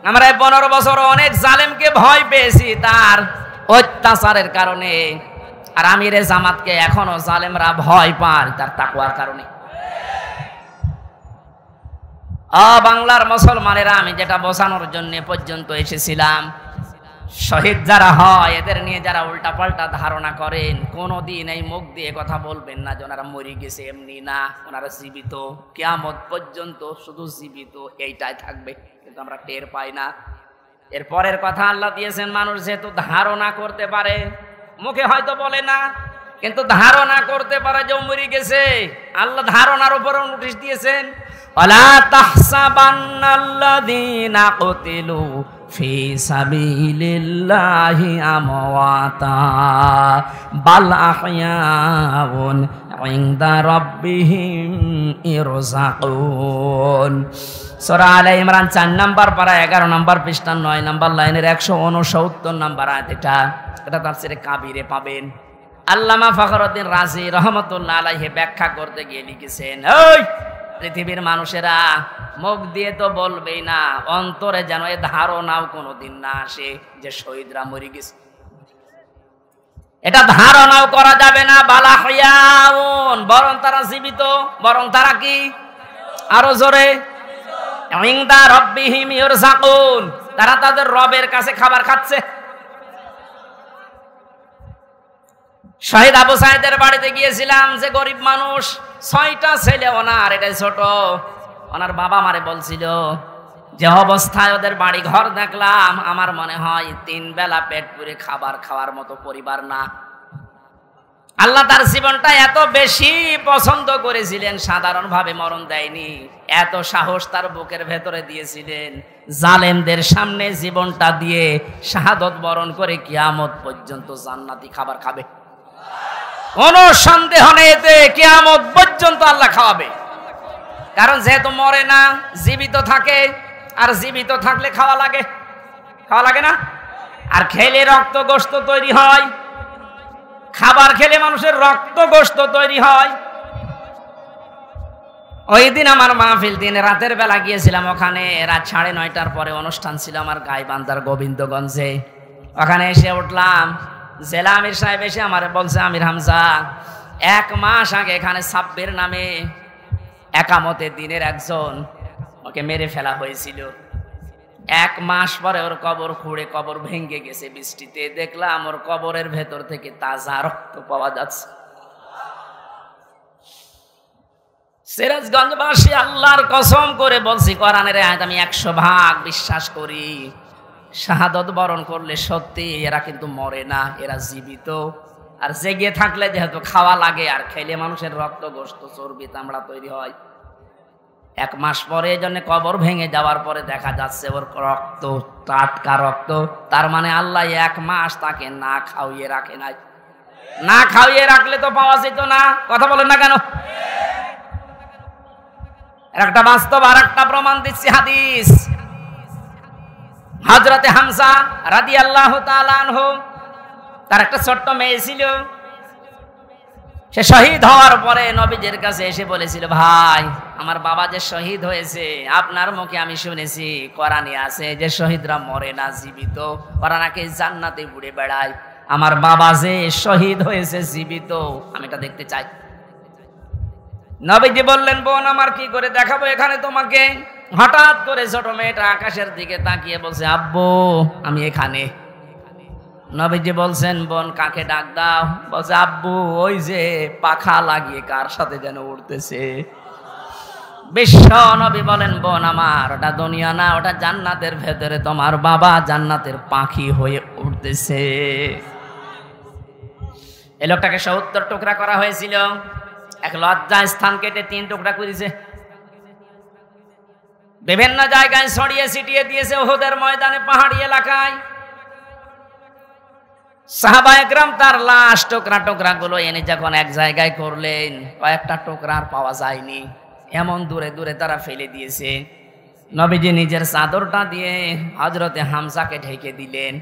আমরা 15 বছর অনেক জালেমকে ভয় পেয়েছি তার অত্যাচারের কারণে, আর আমিরে জামাতকে এখনো জালেমরা ভয় পায় তার তাকওয়ার কারণে। বাংলার মুসলমানেরা, আমি যেটা বোঝানোর জন্য পর্যন্ত এসেছিলাম, শহীদ যারা হয় এদের নিয়ে যারা উল্টাপাল্টা ধারণা করেন, কোনোদিন এই মুখ দিয়ে কথা বলবেন না যে ওনারা মরে গেছে, এমনি না, ওনারা জীবিত, কিয়ামত পর্যন্ত শুধু জীবিত এইটাই থাকবে, কিন্তু আমরা টের পাই না। এর পরের কথা আল্লাহ দিয়েছেন, মানুষ যেহেতু ধারণা করতে পারে, মুখে হয়তো বলে না, কিন্তু ধারণা করতে পারে যে মরে গেছে। আল্লাহ ধারণার উপর নোটিশ দিয়েছেন, ওয়ালা তাহসাবান্নাল্লাযীনা কুতিলু ফি সাবিলিল্লাহি আমওয়াতা বাল আহইয়াউন ইনদা রাব্বিহিম ইরযাকুন। সূরা আলে ইমরান 4 নম্বর পারা 11 নম্বর পৃষ্ঠা 9 নম্বর লাইনের 169 নম্বর আয়াত। এটা তাফসীরে কাবীরে পাবেন। আল্লামা ফখরুদ্দিন রাজি রহমাতুল্লাহ আলাইহি ব্যাখ্যা করতে গিয়ে লিখেছেন, ওই পৃথিবীর মানুষেরা মুখ দিয়ে তো বলবেই না, অন্তরে যেন এ ধারণাও কোনোদিন না আসে যে শহীদরা মরে গেছে। এটা ধারণাও করা যাবে না। বালা হিয়াউন, বরং তারা জীবিত, বরং তারা কি, আরো জোরে, ইনদা রাব্বিহিম ইরযাকুন, তারা তাদের রবের কাছে খাবার খাচ্ছে। শহীদ আবু সাঈদের বাড়িতে গিয়েছিলাম, যে গরিব মানুষ, 6টা ছেলে ওনার, এটাই ছোট। ওনার বাবা মারে বলছিল, যে অবস্থায় ওদের বাড়ি ঘর দেখলাম, আমার মনে হয় 3 বেলা পেট পুরে খাবার খাওয়ার মতো পরিবার না। আল্লাহ তার জীবনটা এত বেশি পছন্দ করেছিলেন, সাধারণভাবে মরণ দেয়নি, এত সাহস তার বুকের ভেতরে দিয়েছিলেন, জালেমদের সামনে জীবনটা দিয়ে শাহাদত বরণ করে কিয়ামত পর্যন্ত জান্নাতি খাবার খাবে। কোনো সন্দেহ নেই, এতে কিয়ামত পর্যন্ত আল্লাহ খাওয়াবে। কারণ যেহেতু মরে না, জীবিত থাকে, আর জীবিত থাকলে খাওয়া লাগে, খাওয়া লাগে না? আর খেলে রক্ত গোশত তৈরি হয়, খাবার খেলে মানুষের রক্ত গোশত তৈরি হয়। ওই দিন আমার মাহফিল, দিন রাতের বেলা গিয়েছিলাম ওখানে, রাত 9:30টার পরে অনুষ্ঠান ছিল আমার গাইবান্ধার গোবিন্দগঞ্জে। ওখানে এসে উঠলাম, জেলা আমির সাহেব এসে আমার বলছে, আমির হামজা, 1 মাস আগে এখানে সাব্বির নামে একামতের দিনের একজন, ওকে মেরে ফেলা হয়েছিল। 1 মাস পরে ওর কবর খুঁড়ে কবর ভেঙে গেছে বৃষ্টিতে, দেখলাম ওর কবরের ভেতর থেকে তাজা রক্ত পাওয়া যাচ্ছে। সিরাজগঞ্জবাসী, আল্লাহর কসম করে বলছি, কোরআনের আয়াত আমি 100% বিশ্বাস করি। শাহাদত বরণ করলে সত্যি এরা কিন্তু মরে না, এরা জীবিত। আর জেগে থাকলে যেহেতু খাওয়া লাগে, আর খেলে মানুষের রক্ত গোশত চর্বি চামড়া তৈরি হয়। 1 মাস পরে এই জন্য কবর ভেঙে যাওয়ার পরে দেখা যাচ্ছে ওর রক্ত টাটকা রক্ত। তার মানে আল্লাহ 1 মাস তাকে না খাওয়িয়ে রাখে নাই। না খাওয়িয়ে রাখলে তো পাওয়া যেত না। কথা বলেন না কেন? একটা বাস্তব আর একটা প্রমাণ দিচ্ছি, হাদিস। হযরতে হামজা রাদিয়াল্লাহু তাআলা আনহু, তার একটা ছোট্ট মেয়ে ছিল। সে শহীদ হওয়ার পরে নবীজির কাছে এসে বলেছিল, ভাই, আমার বাবা যে শহীদ হয়েছে, আপনার মুখে আমি শুনেছি, কোরআনে আছে যে শহীদরা মরে না, জীবিত, ওরা নাকি জান্নাতে ঘুরে বেড়ায়। আমার বাবা যে শহীদ হয়েছে জীবিত, আমি এটা দেখতে চাই। নবীজি বললেন, বোন আমার, কি করে দেখাবো এখানে তোমাকে? হঠাৎ করে ছোট মেয়েটা আকাশের দিকে তাকিয়ে বলছে, আব্বু আমি এখানে। নবীজি বলছেন, বোন কাকে ডাক দাও? বলছে, আব্বু ওই যে পাখা লাগিয়ে কার সাথে যেন উড়তেছে। বিশ্ব নবী বলেন, বোন আমার, ওটা দুনিয়া না, ওটা জান্নাতের ভেতরে তোমার বাবা জান্নাতের পাখি হয়ে উঠতেছে। এই লোকটাকে 70 টুকরা করা হয়েছিল। এক লজ্জা স্থান কেটে 3 টুকরা করেছে। বিভিন্ন জায়গায় ছড়িয়ে ছিটিয়ে দিয়েছে, উহুদের ময়দানে, পাহাড়ি এলাকায়। সাহাবায়ে কেরাম তার লাশ টুকরা টুকরা গুলো এনে যখন এক জায়গায় করলেন, কয়েকটা টুকরা আর পাওয়া যায়নি, এমন দূরে দূরে তারা ফেলে দিয়েছে। নবীজি নিজের চাদরটা দিয়ে হযরতে হামজাকে ঢেকে দিলেন।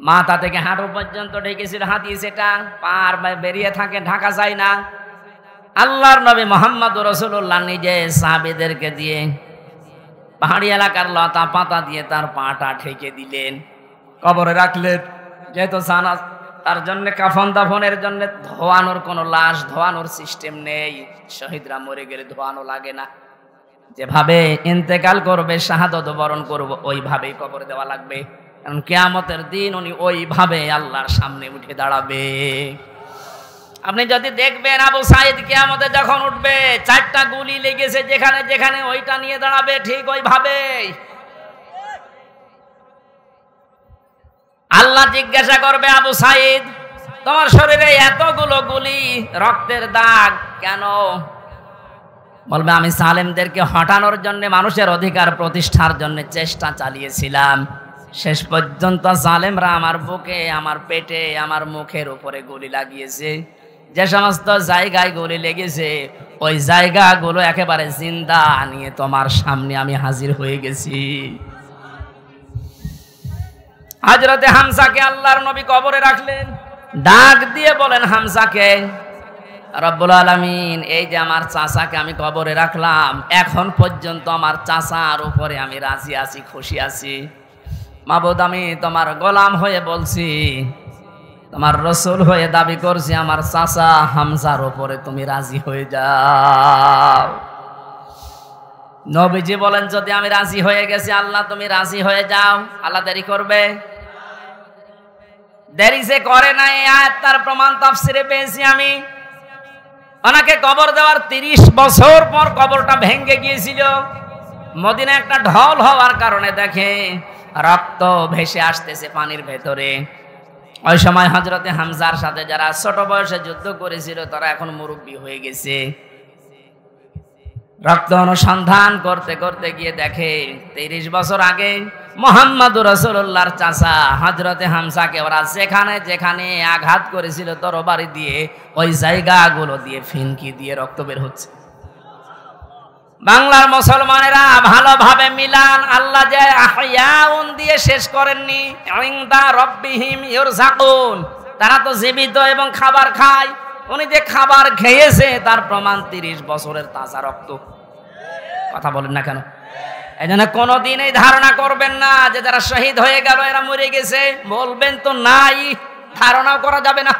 মাথা থেকে হাঁটু পর্যন্ত ঢেকেছিল হাদিস এটা, পার বেরিয়ে থাকে, ঢাকা যায় না। আল্লাহর নবী মুহাম্মদুর রাসূলুল্লাহ নিজে সাহাবীদেরকে দিয়ে পাহাড়ি এলাকার লতা পাতা দিয়ে তার পাটা ঢেকে দিলেন, কবরে রাখলেন। যেহেতু জানা তার জন্য কাফন দাফনের জন্য ধোয়ানোর কোনো লাশ ধোয়ানোর সিস্টেম নেই, শহীদরা মরে গেলে ধোয়ানো লাগে না, যেভাবে ইন্তেকাল করবে, শাহাদত বরণ করব, ওইভাবেই কবর দেওয়া লাগবে। কারণ কিয়ামতের দিন উনি ওইভাবে আল্লাহর সামনে উঠে দাঁড়াবে। আপনি যদি দেখবেন আবু সাঈদ কিয়ামতে যখন উঠবে, 4টা গুলি লেগেছে যেখানে যেখানে, ওইটা নিয়ে দাঁড়াবে ঠিক ওইভাবে। আল্লাহ জিজ্ঞাসা করবে, আবু সাঈদ তোমার শরীরে এতগুলো গুলি, রক্তের দাগ কেন? বলবে, আমি জালেমদেরকে হটানোর জন্য, মানুষের অধিকার প্রতিষ্ঠার জন্য চেষ্টা চালিয়েছিলাম। শেষ পর্যন্ত জালেমরা আমার বুকে, আমার পেটে, আমার মুখের উপরে গুলি লাগিয়েছে। যে সমস্ত জায়গায় গুলি লেগেছে, ওই জায়গাগুলো একেবারে জিন্দা নিয়ে তোমার সামনে আমি হাজির হয়ে গেছি। হযরতে হামজাকে আল্লাহর নবী কবরে রাখলেন। ডাক দিয়ে বলেন হামজাকে, রব্বুল আলামিন, এই যে আমার চাচাকে আমি কবরে রাখলাম, এখন পর্যন্ত আমার চাচার উপরে আমি রাজি আছি, খুশি আছি। মাবুদ, আমি তোমার গোলাম হয়ে বলছি, তোমার রসুল হয়ে দাবি করছি, আমার চাচা হামজার উপরে তুমি রাজি হয়ে যাও। নবীজি বলেন, যদি আমি রাজি হয়ে গেছি, আল্লাহ তুমি রাজি হয়ে যাও। আল্লাহ দেরি করবে? দেরি যে করে না, এই আয়াত তার প্রমাণ তাফসিরে পেয়েছি আমি। ওনাকে কবর দেওয়ার 30 বছর পর কবরটা ভেঙে গিয়েছিল। মদিনা একটা ঢল হওয়ার কারণে দেখে রক্ত ভেসে আসতেছে পানির ভেতরে। ওই সময় হযরতে হামজার সাথে যারা ছোট বয়সে যুদ্ধ করেছিল তারা এখন মুরব্বী হয়ে গেছে। রক্ত অনুসন্ধান করতে করতে গিয়ে দেখে 30 বছর আগে মুহাম্মদুর রাসূলুল্লাহর চাচা হযরতে হামজাকে ওরা যেখানে যেখানে আঘাত করেছিল তরবারি দিয়ে, ওই জায়গাগুলো দিয়ে ফিনকি দিয়ে রক্ত বের হচ্ছে। বাংলার মুসলমানেরা ভালোভাবে মিলান, আল্লাহ যে আহয়াউন দিয়ে শেষ করেননি, ইনদা রাব্বিহিম ইরযাকুন, তারা তো জীবিত এবং খাবার খায়। উনি যে খাবার খেয়েছে তার প্রমাণ 30 বছরের তাজা রক্ত। কথা বলেন না কেন? এই জন্য কোনোদিন এই ধারণা করবেন না যে যারা শহীদ হয়ে গেল এরা মরে গেছে, বলবেন তো নাই, ধারণাও করা যাবে না।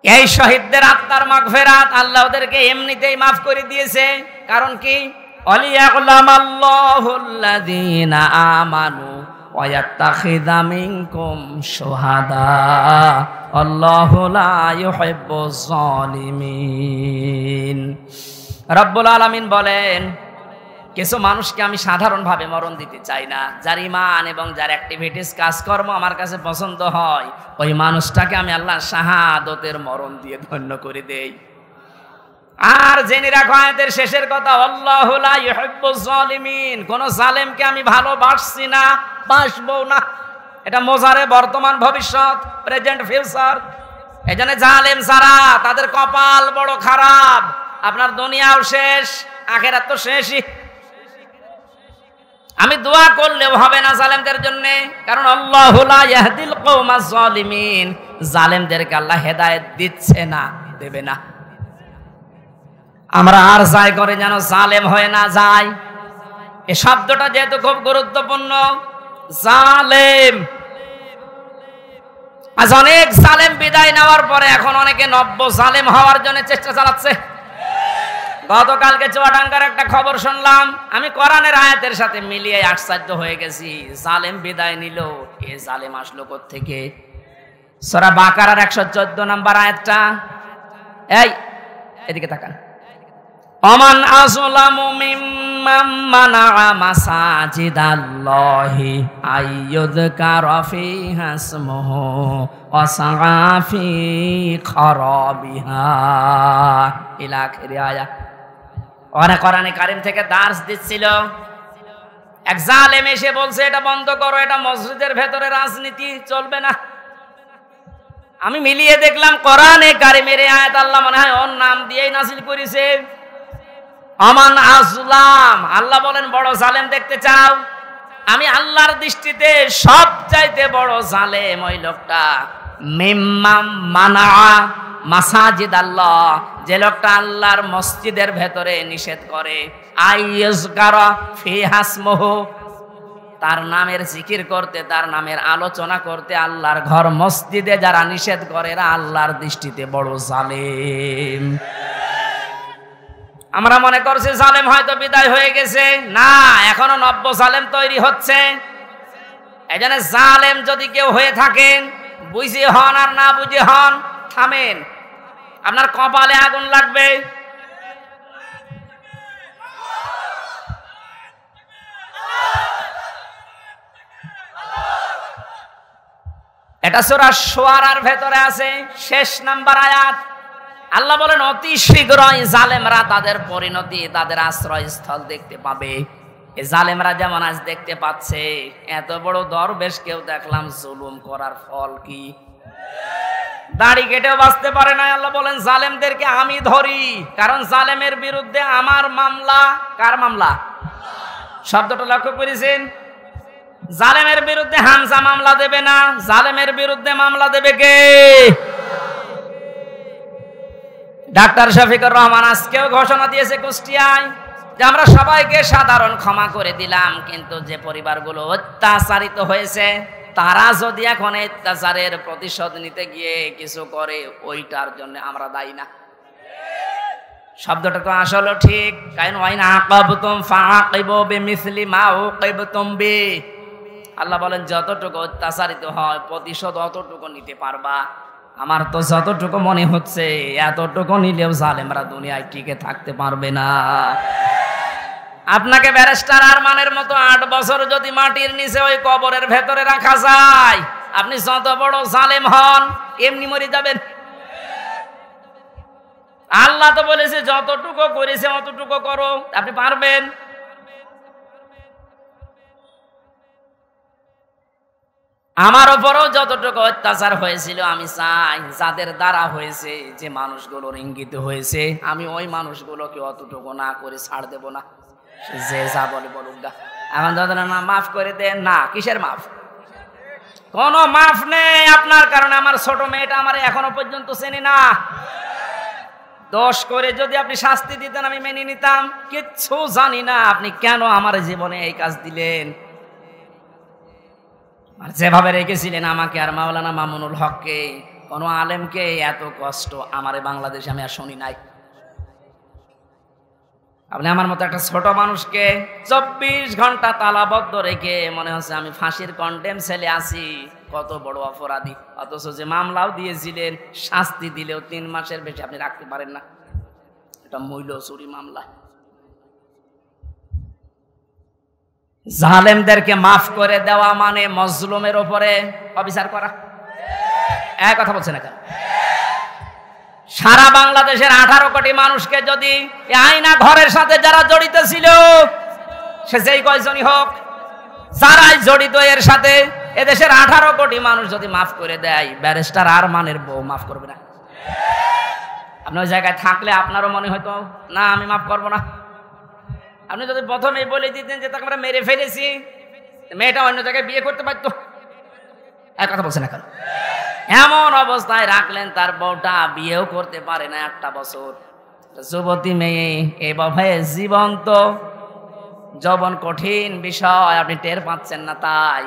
এই শহীদদের আত্মার মাগফিরাত আল্লাহ ওদেরকে এমনিতেই মাফ করে দিয়েছে। কারণ কি? আলিয়াকুলামাল্লাহুল্লাযীনা আমানু ওয়া ইয়াত্তাখিযা মিনকুম শুহাদা আল্লাহু লা ইউহিব্বুজ জালিমিন। রব্বুল আলামিন বলেন, কিছু মানুষকে আমি সাধারণভাবে মরণ দিতে চাই না। যার ঈমান এবং যার অ্যাক্টিভিটিস কাজকর্ম আমার কাছে পছন্দ হয়, ওই মানুষটাকে আমি আল্লাহর শাহাদতের মরণ দিয়ে ধন্য করে দেই। আর জেনে রাখো আয়াতের শেষের কথা, আল্লাহু লা ইউহিব্বুজ জালিমিন, কোন জালেমকে আমি ভালোবাসছি না, বাসবো না। এটা মোজারে বর্তমান ভবিষ্যৎ, প্রেজেন্ট ফিউচার। এজন্য জালেম যারা, তাদের কপাল বড় খারাপ। আপনার দুনিয়াও শেষ, আখিরাত তো শেষই। আমি দোয়া করলেও হবে না জালেমদের জন্য, কারণ আল্লাহু লা ইয়াহদিল কওমাজ জালিমিন, জালেমদেরকে আল্লাহ হেদায়েত দিচ্ছে না, দেবে না। আমরা আর যাই করে যেন জালেম হয়ে না যায়। এই শব্দটা যেহেতু খুব গুরুত্বপূর্ণ, জালেম। আজ অনেক জালেম বিদায় নেওয়ার পরে এখন অনেকে নব্য জালেম হওয়ার জন্য চেষ্টা চালাচ্ছে। গতকালকে চুয়াডাঙ্গার একটা খবর শুনলাম, আমি কোরআনের আয়াতের সাথে মিলিয়ে আশ্চর্য হয়ে গেছি। জালেম বিদায় নিল, এ জালেম আসলো কোত্থেকে? সূরা বাকারার 114 নম্বর আয়াতটা। এই এদিকে তাকান। ওমান আযলামু মিম্মান মানাআ মাসাজিদাল্লাহি আইয়ুযকারা ফীহা ইসমুহু ওয়া সাআ ফী খারাবিহা ইলা আখির আয়াত। ওরা কোরআনে কারীম থেকে দার্স দিচ্ছিল, এক জালেম এসে বলছে এটা বন্ধ করো, এটা মসজিদের ভেতরে রাজনীতি চলবে না। আমি মিলিয়ে দেখলাম কোরআনে কারীমের আয়াত আল্লাহ মনে হয় ওর নাম দিয়েই নাযিল করেছে। আমান আযলাম, আল্লাহ বলেন বড় জালেম দেখতে চাও? আমি আল্লাহর দৃষ্টিতে সবচাইতে বড় জালেম ওই লোকটা, মিম্মাম মানাআ মাসাজিদ আল্লাহ, যে লোকটা আল্লাহর মসজিদের ভেতরে নিষেধ করে, আইয়ুযকারা ফীহা ইসমুহু, তার নামের জিকির করতে, তার নামের আলোচনা করতে আল্লাহর ঘর মসজিদে যারা নিষেধ করে এরা আল্লাহর দৃষ্টিতে বড় জালেম। আমরা মনে করছি জালেম হয়তো বিদায় হয়ে গেছে, না, এখনো নব্য জালেম তৈরি হচ্ছে। এজন্য জালেম যদি কেউ হয়ে থাকেন, বুঝে হন আর না বুঝে হন, থামেন, আপনার কপালে আগুন লাগবে। এটা সূরা শুআরার ভেতরে আছে, শেষ নাম্বার আয়াত। আল্লাহ বলেন অতি শীঘ্রই জালেমরা তাদের পরিণতি, তাদের আশ্রয়স্থল দেখতে পাবে। এই জালেমরা যেমন আজ দেখতে পাচ্ছে, এত বড় দরবেশ কেউ দেখলাম জুলুম করার ফল কি? দাড়ি কেটেও বাঁচতে পারে না। আল্লাহ বলেন জালেমদেরকে আমি ধরি, কারণ জালেমের বিরুদ্ধে আমার মামলা। কার মামলা? শব্দটা লক্ষ্য করেছেন? জালেমের বিরুদ্ধে হামজা মামলা দেবে না, জালেমের বিরুদ্ধে মামলা দেবে কে? ডাক্তার শফিকুর রহমান আজকেও ঘোষণা দিয়েছে কুষ্টিয়ায় যে আমরা সবাইকে সাধারণ ক্ষমা করে দিলাম, কিন্তু যে পরিবারগুলো অত্যাচারিত হয়েছে তারা যদি এখন অত্যাচারের প্রতিশোধ নিতে গিয়ে কিছু করে, ওইটার জন্য আমরা দায়ী না। শব্দটা তো আসলে ঠিক, কারণ ওয়াইন আকাবতুম ফাআকিবু বিমিসলি মা উকিবতুম বি। আল্লাহ বলেন যতটুকু অত্যাচারিত হয় প্রতিশোধ অতটুকু নিতে পারবা। আমার তো যতটুকু মনে হচ্ছে এতটুকু নিলেও জালেমরা দুনিয়ায় টিকে থাকতে পারবে না। আপনাকে ব্যারিস্টার আরমানের মতো 8 বছর যদি মাটির নিচে ওই কবরের ভেতরে রাখা যায়, আপনি যত বড় জালেম হন এমনি মরে যাবেন। আল্লাহ তো বলেছে যতটুকু করেছে অতটুকু করো, আপনি পারবেন? আমার উপরও যতটুকু অত্যাচার হয়েছিল, আমি চাই যাদের দ্বারা হয়েছে, যে মানুষগুলোর ইঙ্গিত হয়েছে, আমি ওই মানুষগুলোকে অতটুকু না করে ছাড় দেব না। যে যা বলে বলুক গা। এখন যত না মাফ করে দেন, না কিসের মাফ? কোন মাফ নেই আপনার কারণে। আমার ছোট মেয়েটা আমার এখনো পর্যন্ত চেনে না। দোষ করে যদি আপনি শাস্তি দিতেন আমি মেনে নিতাম, কিচ্ছু জানি না আপনি কেন আমার জীবনে এই কাজ দিলেন। আর যেভাবে রেখেছিলেন আমাকে আর মাওলানা মামুনুল হককে, কোন আলেমকে এত কষ্ট আমার বাংলাদেশে আমি আর শুনি নাই। আপনি আমার মতো একটা ছোট মানুষকে 24 ঘন্টা তালাবদ্ধ রেখে মনে হচ্ছে আমি ফাঁসির কন্ডেম ছেলে আছি, কত বড় অপরাধী। অথচ যে মামলাও দিয়েছিলেন, শাস্তি দিলেও 3 মাসের বেশি আপনি রাখতে পারেন না। এটা মূল্য চুরি মামলা। জালেমদেরকে মাফ করে দেওয়া মানে মজলুমের উপরে অবিচার করা। এক কথা বলছেন না কেন? সারা বাংলাদেশের 18 কোটি মানুষকে যদি আয়না ঘরের সাথে যারা জড়িত ছিল, সে যেই কয়জনই হোক, যারাই জড়িত এর সাথে, এদেশের 18 কোটি মানুষ যদি মাফ করে দেয়, ব্যারিস্টার আরমানের বউ মাফ করবে না? আপনি ওই জায়গায় থাকলে আপনারও মনে হয়তো না আমি মাফ করবো না। আপনি যদি প্রথমেই বলে দিতেন যে তাকে আমরা মেরে ফেলেছি, মেয়েটা অন্য জায়গায় বিয়ে করতে পারতো। এক কথা বলছেন এখন? এমন অবস্থায় রাখলেন তার বউটা বিয়েও করতে পারে না 1টা বছর। যুবতী মেয়ে এভাবে জীবন্ত, যৌবন কঠিন বিষয়, আপনি টের পাচ্ছেন না। তাই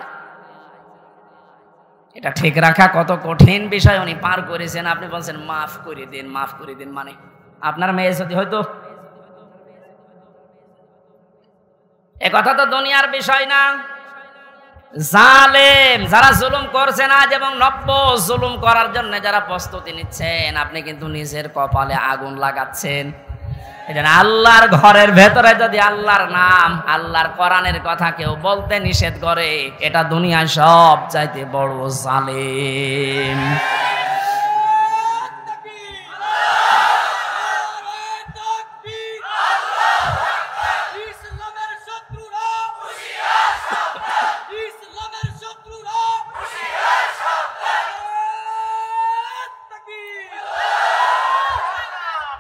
এটা ঠিক রাখা কত কঠিন বিষয় উনি পার করেছেন। আপনি বলছেন মাফ করে দিন, মাফ করে দিন। মানে আপনার মেয়ে যদি হয়তো, এ কথা তো দুনিয়ার বিষয় না। জালেম যারা জুলুম করছেন আজ এবং নব্য জুলুম করার জন্য যারা প্রস্তুতি নিচ্ছেন, আপনি কিন্তু নিজের কপালে আগুন লাগাচ্ছেন। আল্লাহর ঘরের ভেতরে যদি আল্লাহর নাম, আল্লাহর কোরআনের কথা কেউ বলতে নিষেধ করে, এটা দুনিয়ায় সব চাইতে বড় জালেম।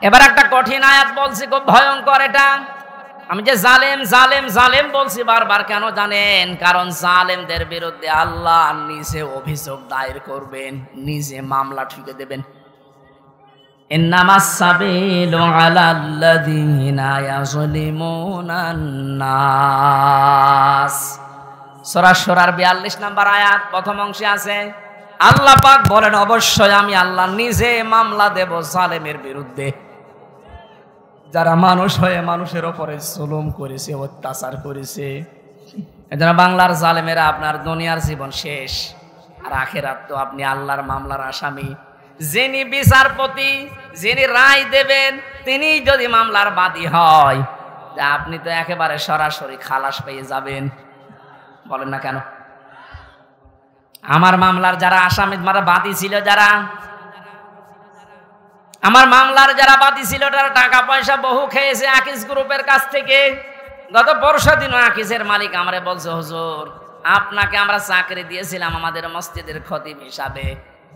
এবার একটা কঠিন আয়াত বলছি, খুব ভয়ঙ্কর এটা। আমি যে জালেম জালেম জালেম বলছি বারবার, কেন জানেন? কারণ জালেমদের বিরুদ্ধে আল্লাহ নিজে অভিযোগ দায়ের করবেন, নিজে মামলা ঠুকে দেবেন। ইন্নামাস সাবিলু আলাল্লাযীনা ইয়াযলিমুনান নাস। সূরা শুরার 42 নম্বর আয়াত প্রথম অংশে আছে, আল্লাহ পাক বলেন অবশ্যই আমি আল্লাহ নিজে মামলা দেব জালেমের বিরুদ্ধে, যারা মানুষ হয়ে মানুষের উপরে জুলুম করেছে, অত্যাচার করেছে। এজন্য বাংলার জালেমেরা আপনার দুনিয়ার জীবন শেষ, আর আখিরাত তো আপনি আল্লাহর মামলার আসামি। যিনি বিচারপতি, যিনি রায় দেবেন, তিনি যদি মামলার বাদী হয়, আপনি তো একেবারে সরাসরি খালাস পেয়ে যাবেন। বলেন না কেন? আমার মামলার যারা আসামি, বাদী ছিল, যারা আমার মামলার যারা বাদী ছিল, তারা টাকা পয়সা বহু খেয়েছে আকিস গ্রুপের কাছ থেকে। গত পরশু দিন আকিসের মালিক আমারে বলছে, হুজুর আপনাকে আমরা চাকরি দিয়েছিলাম আমাদের মসজিদের খতিব হিসাবে,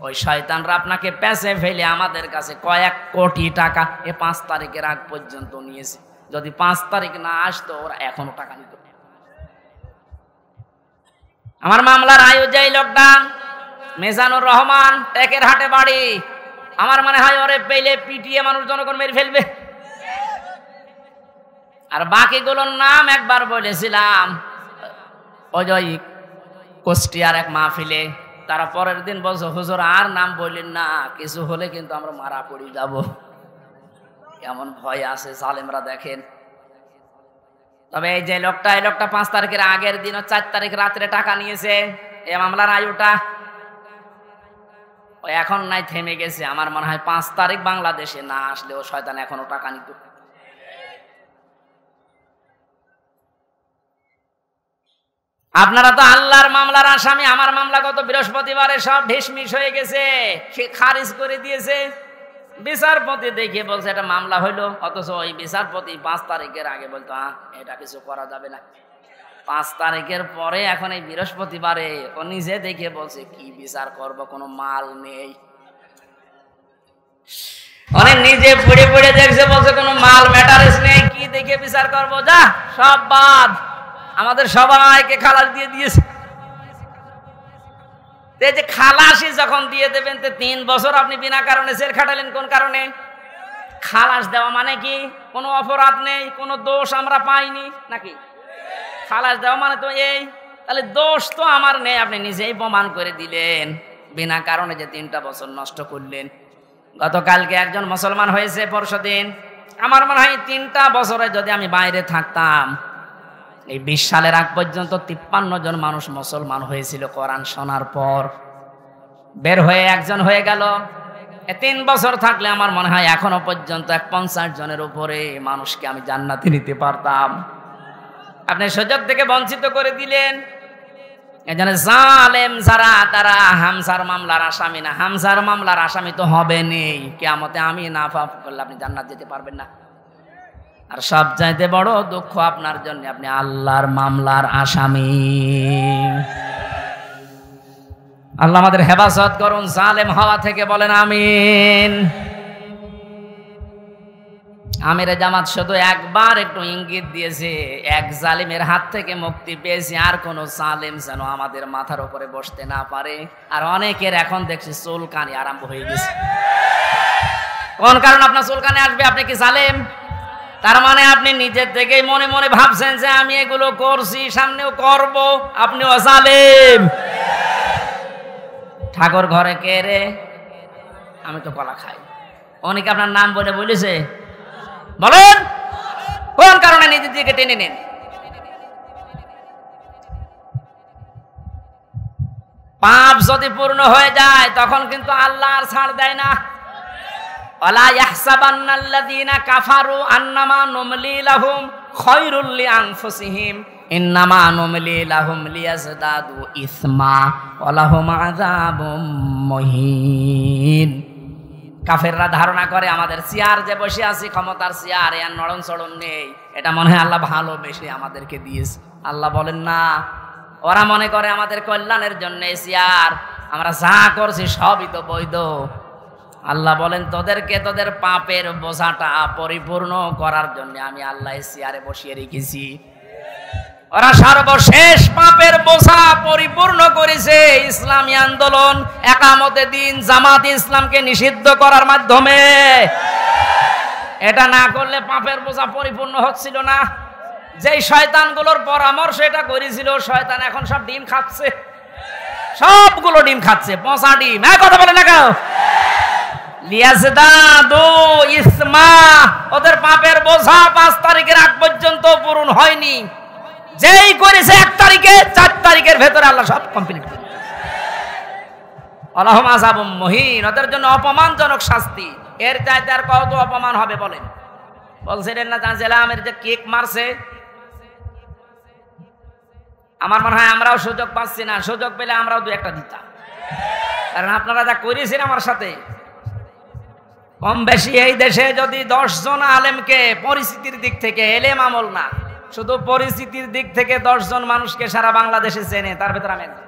ওই শয়তানরা আপনাকে পেছে ফেলে আমাদের কাছে কয়েক কোটি টাকা 5 তারিখের আগ পর্যন্ত নিয়েছে। যদি 5 তারিখ না আসতো ওরা এখনো টাকা নিত। আমার মামলার আয়োজক লোকটা মেজানুর রহমান, টেকের হাটে বাড়ি। আমার মনে হয় ওরে পেলে পিটিয়ে মানুষ জনগণ মেরে ফেলবে। আর বাকিগুলোর নাম একবার বলেছিলাম, ওই কুষ্টিয়ার এক মাহফিলে। তারা পরের দিন বলছে, হুজুর আর নাম বললেন না, কিছু হলে কিন্তু আমরা মারা পড়ে যাব। কেমন ভয় আছে জালেমরা দেখেন। তবে এই যে লোকটা, এই লোকটা 5 তারিখের আগের দিন 4 তারিখ রাত্রে টাকা নিয়েছে, এই মামলার আয়ুটা ও এখন নাই, থেমে গেছে। আমার মনে হয় 5 তারিখ বাংলাদেশে না আসলেও শয়তান এখনো টাকা নিত। আপনারা তো আল্লাহর মামলার আসামি। আমার মামলা গত বৃহস্পতিবারে সব ঢিসমিস হয়ে গেছে, সে খারিজ করে দিয়েছে। বিচারপতি দেখে বলছে এটা মামলা হইলো, অথচ ওই বিচারপতি 5 তারিখের আগে বলতো এটা কিছু করা যাবে না। 5 তারিখের পরে এখন এই বৃহস্পতিবারে ও নিজে দেখে বলছে কি বিচার করব, কোনো মাল নেই। অনেক নিজে পড়ে পড়ে দেখছে, বলছে কোনো মাল ম্যাটারেস নেই, কি দেখে বিচার করব, যা সব বাদ। আমাদের সবাইকে খালাস দিয়ে দিয়েছে। এই যে খালাসি যখন দিয়ে দেবেন, 3 বছর আপনি বিনা কারণে জেল খাটালেন, কোন কারণে? খালাস দেওয়া মানে কি কোনো অপরাধ নেই, কোনো দোষ আমরা পাইনি নাকি? খালাস দেওয়া মানে তো এই, তাহলে দোষ তো আমার নেই, আপনি নিজেই প্রমাণ করে দিলেন। বিনা কারণে যে 3টা বছর নষ্ট করলেন। গতকালকে একজন মুসলমান হয়েছে পরশুদিন। আমার মনে হয় 3টা বছরে যদি আমি বাইরে থাকতাম, এই 20 সালের আগ পর্যন্ত 53 জন মানুষ মুসলমান হয়েছিল কোরআন শোনার পর। বের হয়ে একজন হয়ে গেল। 3 বছর থাকলে আমার মনে হয় এখনো পর্যন্ত 50 জনের উপরে মানুষকে আমি জান্নাতে নিতে পারতাম। আপনি সুযোগ থেকে বঞ্চিত করে দিলেন। এজন্য জালেম যারা, তারা হামজার মামলার আসামি না। হামজার মামলার আসামি তো হবে নেই, কিয়ামতে আমি না পাপ করলে আপনি জান্নাত যেতে পারবেন না। আর সবচাইতে বড় দুঃখ আপনার জন্য, আপনি আল্লাহর মামলার আসামি। আল্লাহ আমাদের হেফাজত করুন জালেম হওয়া থেকে, বলেন আমিন। আমিরে জামাত শুধু একবার একটু ইঙ্গিত দিয়েছে, এক জালিমের হাত থেকে মুক্তি পেয়েছি, আর কোন জালিম যেন আমাদের মাথার উপরে বসতে না পারে। আর অনেকের এখন দেখছি চুলকানি আরম্ভ হয়ে গেছে। কোন কারণ আপনার চুলকানি আসবে? আপনি কি জালেম? তার মানে আপনি নিজের থেকেই মনে মনে ভাবছেন যে আমি এগুলো করছি, সামনেও করব। আপনিও জালেম। ঠাকুর ঘরে কে রে? আমি তো কলা খাই। অনেকে আপনার নাম বলে বলেছে, বলেন কোন কারণে নিজের দিকে টেনে নেন? পাপ যদি পূর্ণ হয়ে যায় তখন কিন্তু আল্লাহ আর ছাড় দেয় না। ওয়ালা ইয়াহসাবান্নাল্লাযীনা কাফারু আন্নামা নুমলি লাহুম খায়রুল লিআনফুসিহিম ইন্নামা নুমলি লাহুম লিয়াজদাদু ইসমা ওয়া লাহুম আযাবুম মুহিন। কাফেররা ধারণা করে আমাদের চেয়ার যে বসে আছি, ক্ষমতার চেয়ার, এর নড়ন চড়ন নেই, এটা মনে হয় আল্লাহ ভালোবেসে আমাদেরকে দিয়েছে। আল্লাহ বলেন না, ওরা মনে করে আমাদের কল্যাণের জন্য এই চেয়ার, আমরা যা করছি সবই তো বৈধ। আল্লাহ বলেন তোদেরকে তোদের পাপের বোঝাটা পরিপূর্ণ করার জন্য আমি আল্লাহ এই চেয়ারে বসিয়ে রেখেছি। ওরা সর্বশেষ পাপের বোঝা পরিপূর্ণ করেছে ইসলামী আন্দোলন, একামতে দিন, জামাত ইসলামকে নিষিদ্ধ করার মাধ্যমে। এটা না করলে পাপের বোঝা পরিপূর্ণ হচ্ছিল না। যেই শয়তানগুলোর পরামর্শ এটা করেছিল, শয়তান এখন সব ডিম খাচ্ছে, সবগুলো ডিম খাচ্ছে, পচা ডিম। কথা বলে না কেউ? লিয়াজদাদু ইসমা, ওদের পাপের বোঝা 5 তারিখের আগ পর্যন্ত পূরণ হয়নি। যেই করেছে 1 তারিখে, 4 তারিখের ভেতরে আল্লাহ সব কমপ্লিট করে। আল্লাহুম আযাবুম মুহিন, ওদের জন্য অপমানজনক শাস্তি। এর চাইতে আর কত অপমান হবে বলেন? বলছিলেন না জানছিলামের যে কেক মারছে, আমার মনে হয় আমরাও সুযোগ পাচ্ছি না। সুযোগ পেলে আমরাও 2-1টা দিতাম, কারণ আপনারা যা করেছেন আমার সাথে। কম বেশি এই দেশে যদি 10 জন আলেমকে পরিস্থিতির দিক থেকে, এলেম আমল না, শুধু পরিস্থিতির দিক থেকে 10 জন মানুষকে সারা বাংলাদেশে চেনে, তার ভেতর আমি একজন।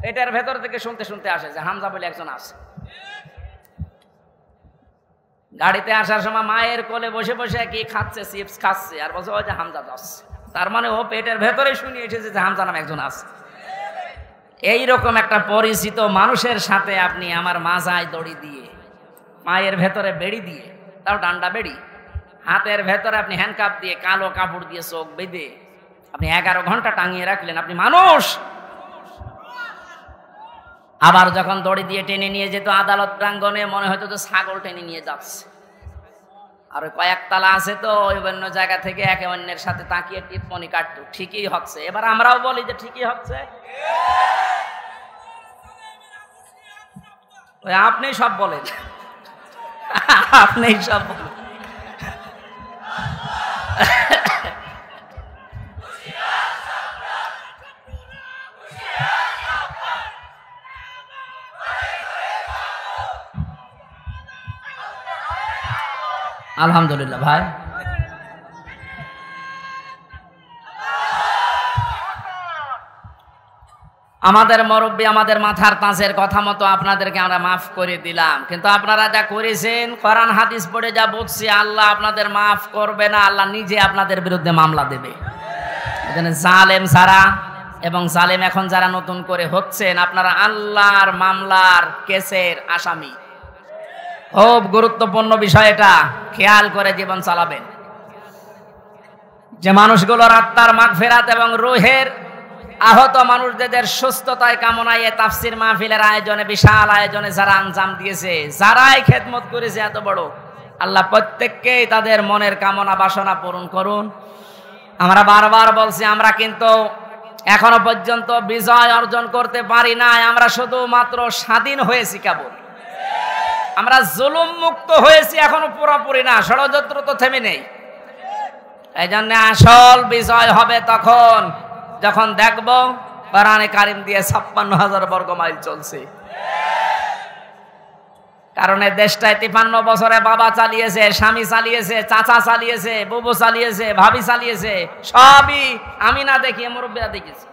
এটার ভেতর থেকে শুনতে শুনতে আসে যে হামজা বলে একজন আছে। গাড়িতে আসার সময় মায়ের কোলে বসে বসে কি খাচ্ছে, চিপস খাচ্ছে, আর বলছে ওই যে হামজা যাচ্ছে। তার মানে ও পেটের ভেতরে শুনিয়ে এসেছে যে হামজা নাম একজন আছে। এইরকম একটা পরিচিত মানুষের সাথে আপনি আমার মাজায় দড়ি দিয়ে, মায়ের ভেতরে বেড়ি দিয়ে, তাও ডান্ডা বেড়ি, হাতের ভেতরে আপনি হ্যান্ডকাপ দিয়ে, কালো কাপড় দিয়ে চোখ বেঁধে, আপনি 11 ঘন্টা টাঙিয়ে রাখলেন, আপনি মানুষ। আবার যখন দড়ি দিয়ে টেনে নিয়ে যেত আদালত প্রাঙ্গণে, মনে হতো তো ছাগল টেনে নিয়ে যাচ্ছে। আর ওই কয়েকতলা আছে তো, ওই অন্য জায়গা থেকে একে অন্যের সাথে তাকিয়ে টিপমনি কাটতো, ঠিকই হচ্ছে। এবার আমরাও বলি যে ঠিকই হচ্ছে। ওই আপনি সব বলেন, আপনি সব বলেন। আলহামদুলিল্লাহ ভাই, আমাদের মুরব্বী আমাদের মাথার তাজের কথা মতো আপনাদেরকে আমরা মাফ করে দিলাম, কিন্তু আপনারা যা করেছেন, কোরআন হাদিস পড়ে যা বুঝছি, আল্লাহ আপনাদের মাফ করবে না, আল্লাহ নিজে আপনাদের বিরুদ্ধে মামলা দেবে। এখানে জালেম যারা এবং জালেম এখন যারা নতুন করে হচ্ছেন, আপনারা আল্লাহর মামলার কেসের আসামি। খুব গুরুত্বপূর্ণ বিষয়, এটা খেয়াল করে জীবন চালাবেন। যে মানুষগুলোর আত্মার মাগফিরাত এবং রূহের আহত মানুষদের সুস্থতায় কামনায় তাফসীর মাহফিলের আয়োজনে, বিশাল আয়োজনে যারা আঞ্জাম দিয়েছে, যারাই খেদমত করেছে এত বড়, আল্লাহ প্রত্যেককেই তাদের মনের কামনা বাসনা পূরণ করুন। আমরা বারবার বলছি, আমরা কিন্তু এখনো পর্যন্ত বিজয় অর্জন করতে পারি নাই, আমরা শুধুমাত্র স্বাধীন হয়েছি কেবল। আমরা জুলুম মুক্ত হয়েছি, এখনো পুরোপুরি না, ষড়যন্ত্র তো থেমে নেই। এই জন্য আসল বিজয় হবে তখন যখন দেখব কোরআনে কারিম দিয়ে 56,000 বর্গ মাইল চলছে। কারণ এই দেশটায় 53 বছরে বাবা চালিয়েছে, স্বামী চালিয়েছে, চাচা চালিয়েছে, বুবু চালিয়েছে, ভাবি চালিয়েছে, সবই আমি না দেখিয়ে মুরব্বীরা দেখেছে।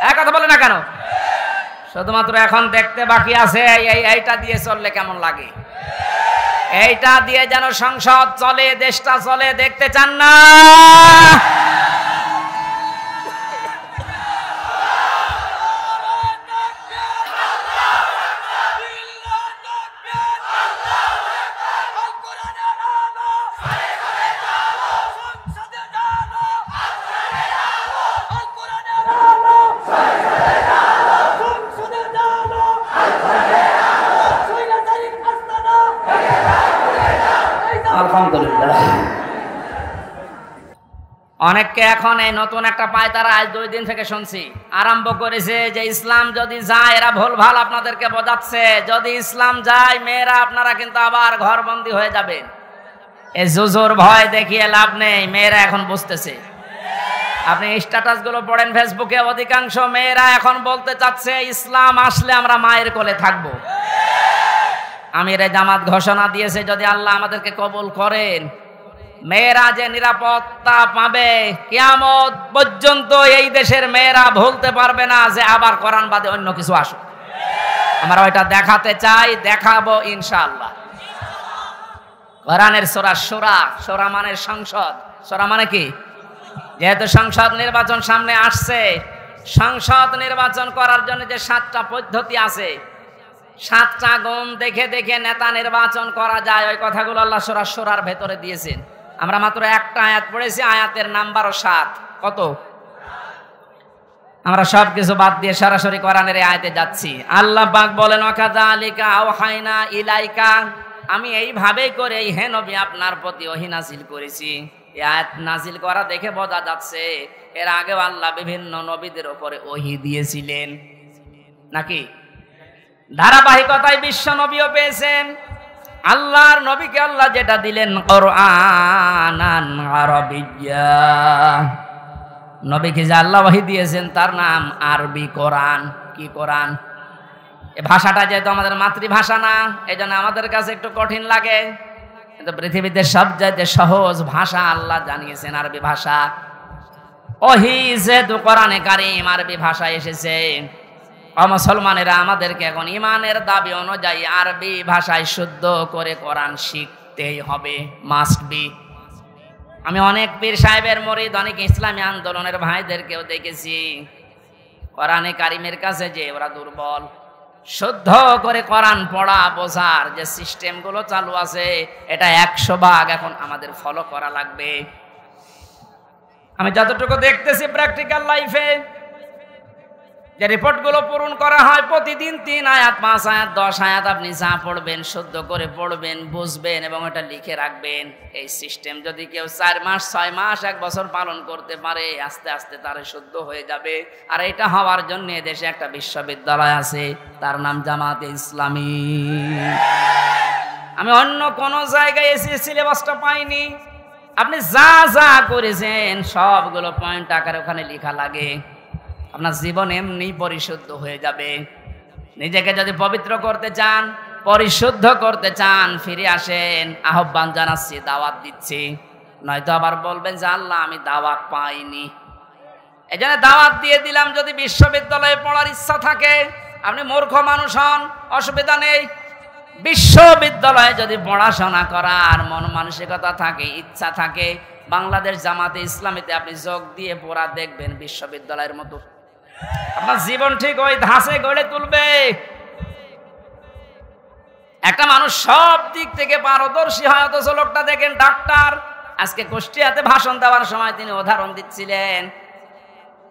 এক কথা বলে না কেন? শুধুমাত্র এখন দেখতে বাকি আছে এইটা দিয়ে চললে কেমন লাগে, এইটা দিয়ে যেন সংসদ চলে, দেশটা চলে, দেখতে চান না? অনেককে এখন এই নতুন একটা পায়তারা আজ 2 দিন থেকে শুনছি আরম্ভ করেছে যে ইসলাম যদি যায়, এরা ভুলভাল আপনাদেরকে বোঝাচ্ছে, যদি ইসলাম যায় মেয়েরা আপনারা কিন্তু আবার ঘরবন্দি হয়ে যাবেন। এই জুজুর ভয় দেখিয়ে লাভ নেই, মেয়েরা এখন বুঝতেছে। আপনি স্ট্যাটাস গুলো পড়েন ফেসবুকে, অধিকাংশ মেয়েরা এখন বলতে চাচ্ছে ইসলাম আসলে আমরা মায়ের কোলে থাকবো। আমিরে জামাত ঘোষণা দিয়েছে, যদি আল্লাহ আমাদেরকে কবুল করেন, মেয়েরা যে নিরাপত্তা পাবে, কিয়ামত পর্যন্ত এই দেশের মেয়েরা ভুলতে পারবে না যে আবার কোরআন বাদে অন্য কিছু আসুক। আমরা ওইটা দেখাতে চাই, দেখাবো ইনশাআল্লাহ। কোরআনের সূরা সূরা, সূরা মানে সংসদ, সূরা মানে কি? যেহেতু সংসদ নির্বাচন সামনে আসছে, সংসদ নির্বাচন করার জন্য যে 7টা পদ্ধতি আছে, 7টা গুণ দেখে দেখে নেতা নির্বাচন করা যায়, ওই কথাগুলো আল্লাহ সূরা সূরার ভেতরে দিয়েছেন। আমরা মাত্র একটা আয়াত পড়েছি, আয়াতের নাম্বারও 7। কত? আমরা সবকিছু বাদ দিয়ে সরাসরি কোরআনের আয়াতে যাচ্ছি। আল্লাহ পাক বলেন, ওয়াকাযালিকা আওহাইনা ইলাইকা, আমি এইভাবেই করে হে নবী আপনার প্রতি ওহী নাযিল করেছি। এই আয়াত নাযিল করা দেখে বোঝা যাচ্ছে এর আগেও আল্লাহ বিভিন্ন নবীদের উপরে ওহী দিয়েছিলেন নাকি? ধারাবাহিকতায় বিশ্ব নবীও পেয়েছেন। আল্লাহর নবীকে আল্লাহ যেটা দিলেন কোরআনান আরাবিয়্যা, নবীকে যে আল্লাহ ওহী দিয়েছেন তার নাম আরবি কোরআন। কি কোরআন? এই ভাষাটা যেহেতু আমাদের মাতৃভাষা না, এই জন্য আমাদের কাছে একটু কঠিন লাগে, কিন্তু পৃথিবীতে সবচাইতে সহজ ভাষা আল্লাহ জানিয়েছেন আরবি ভাষা। ওহী যেহেতু কোরআনে কারীম আরবি ভাষায় এসেছে, মুসলমানেরা আমাদেরকে এখন ইমানের দাবি অনুযায়ী আরবি ভাষায় শুদ্ধ করে কোরআন শিখতেই হবে, মাস্ট বি। আমি অনেক পীর সাহেবের মুরিদ, অনেক ইসলামী আন্দোলনের ভাইদেরকেও দেখেছি কোরআনে কারিমের কাছে যে ওরা দুর্বল। শুদ্ধ করে কোরআন পড়া বোঝার যে সিস্টেমগুলো চালু আছে, এটা 100 ভাগ এখন আমাদের ফলো করা লাগবে। আমি যতটুকু দেখতেছি প্র্যাকটিক্যাল লাইফে, যে রিপোর্টগুলো পূরণ করা হয় প্রতিদিন 3 আয়াত 5 আয়াত 10 আয়াত আপনি যা পড়বেন, শুদ্ধ করে পড়বেন, বুঝবেন এবং এটা লিখে রাখবেন। এই সিস্টেম যদি কেউ 4 মাস 6 মাস 1 বছর পালন করতে পারে, আস্তে আস্তে তার শুদ্ধ হয়ে যাবে। আর এটা হওয়ার জন্য দেশে একটা বিশ্ববিদ্যালয় আছে, তার নাম জামাতে ইসলামী। আমি অন্য কোন জায়গায় এসে সিলেবাসটা পাইনি। আপনি যা যা করেছেন সবগুলো পয়েন্ট আকারে ওখানে লেখা লাগে। আপনার জীবন এমনি পরিশুদ্ধ হয়ে যাবে। নিজেকে যদি পবিত্র করতে চান, পরিশুদ্ধ করতে চান, ফিরে আসেন। আহ্বান জানাচ্ছি, দাওয়াত দিচ্ছি। নয়তো আবার বলবেন যে আল্লাহ আমি দাওয়াত পাইনি। এই জন্য দাওয়াত দিয়ে দিলাম। যদি বিশ্ববিদ্যালয়ে পড়ার ইচ্ছা থাকে, আপনি মূর্খ মানুষ হন, অসুবিধা নেই। বিশ্ববিদ্যালয়ে যদি পড়াশোনা করার মন মানসিকতা থাকে, ইচ্ছা থাকে, বাংলাদেশ জামাতে ইসলামীতে আপনি যোগ দিয়ে পড়া দেখবেন বিশ্ববিদ্যালয়ের মতো। আপনার জীবন ঠিক ওই ধাঁচে গড়ে তুলবে। একটা মানুষ সব দিক থেকে পারদর্শী হয়, অথচ লোকটা দেখেন ডাক্তার। আজকে কুষ্টিয়াতে ভাষণ দেওয়ার সময় তিনি উদাহরণ দিচ্ছিলেন।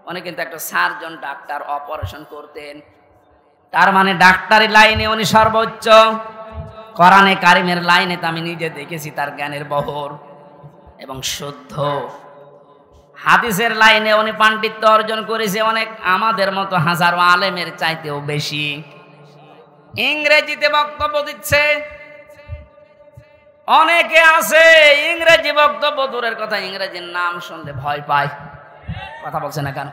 উনি কিন্তু একটা সার্জন ডাক্তার, অপারেশন করতেন। তার মানে ডাক্তারি লাইনে উনি সর্বোচ্চ। কোরআনে কারিমের লাইনে তো আমি নিজে দেখেছি তার জ্ঞানের বহর এবং শুদ্ধ। হাদিসের লাইনে উনি পাণ্ডিত্য অর্জন করেছে অনেক আমাদের মতো হাজারো আলেমের চাইতেও বেশি। ইংরেজিতে বক্তব্য দিচ্ছে, অনেকে আছে ইংরেজি বক্তব্য দূরের কথা, ইংরেজির নাম শুনলে ভয় পায়। কথা বলছে না কেন?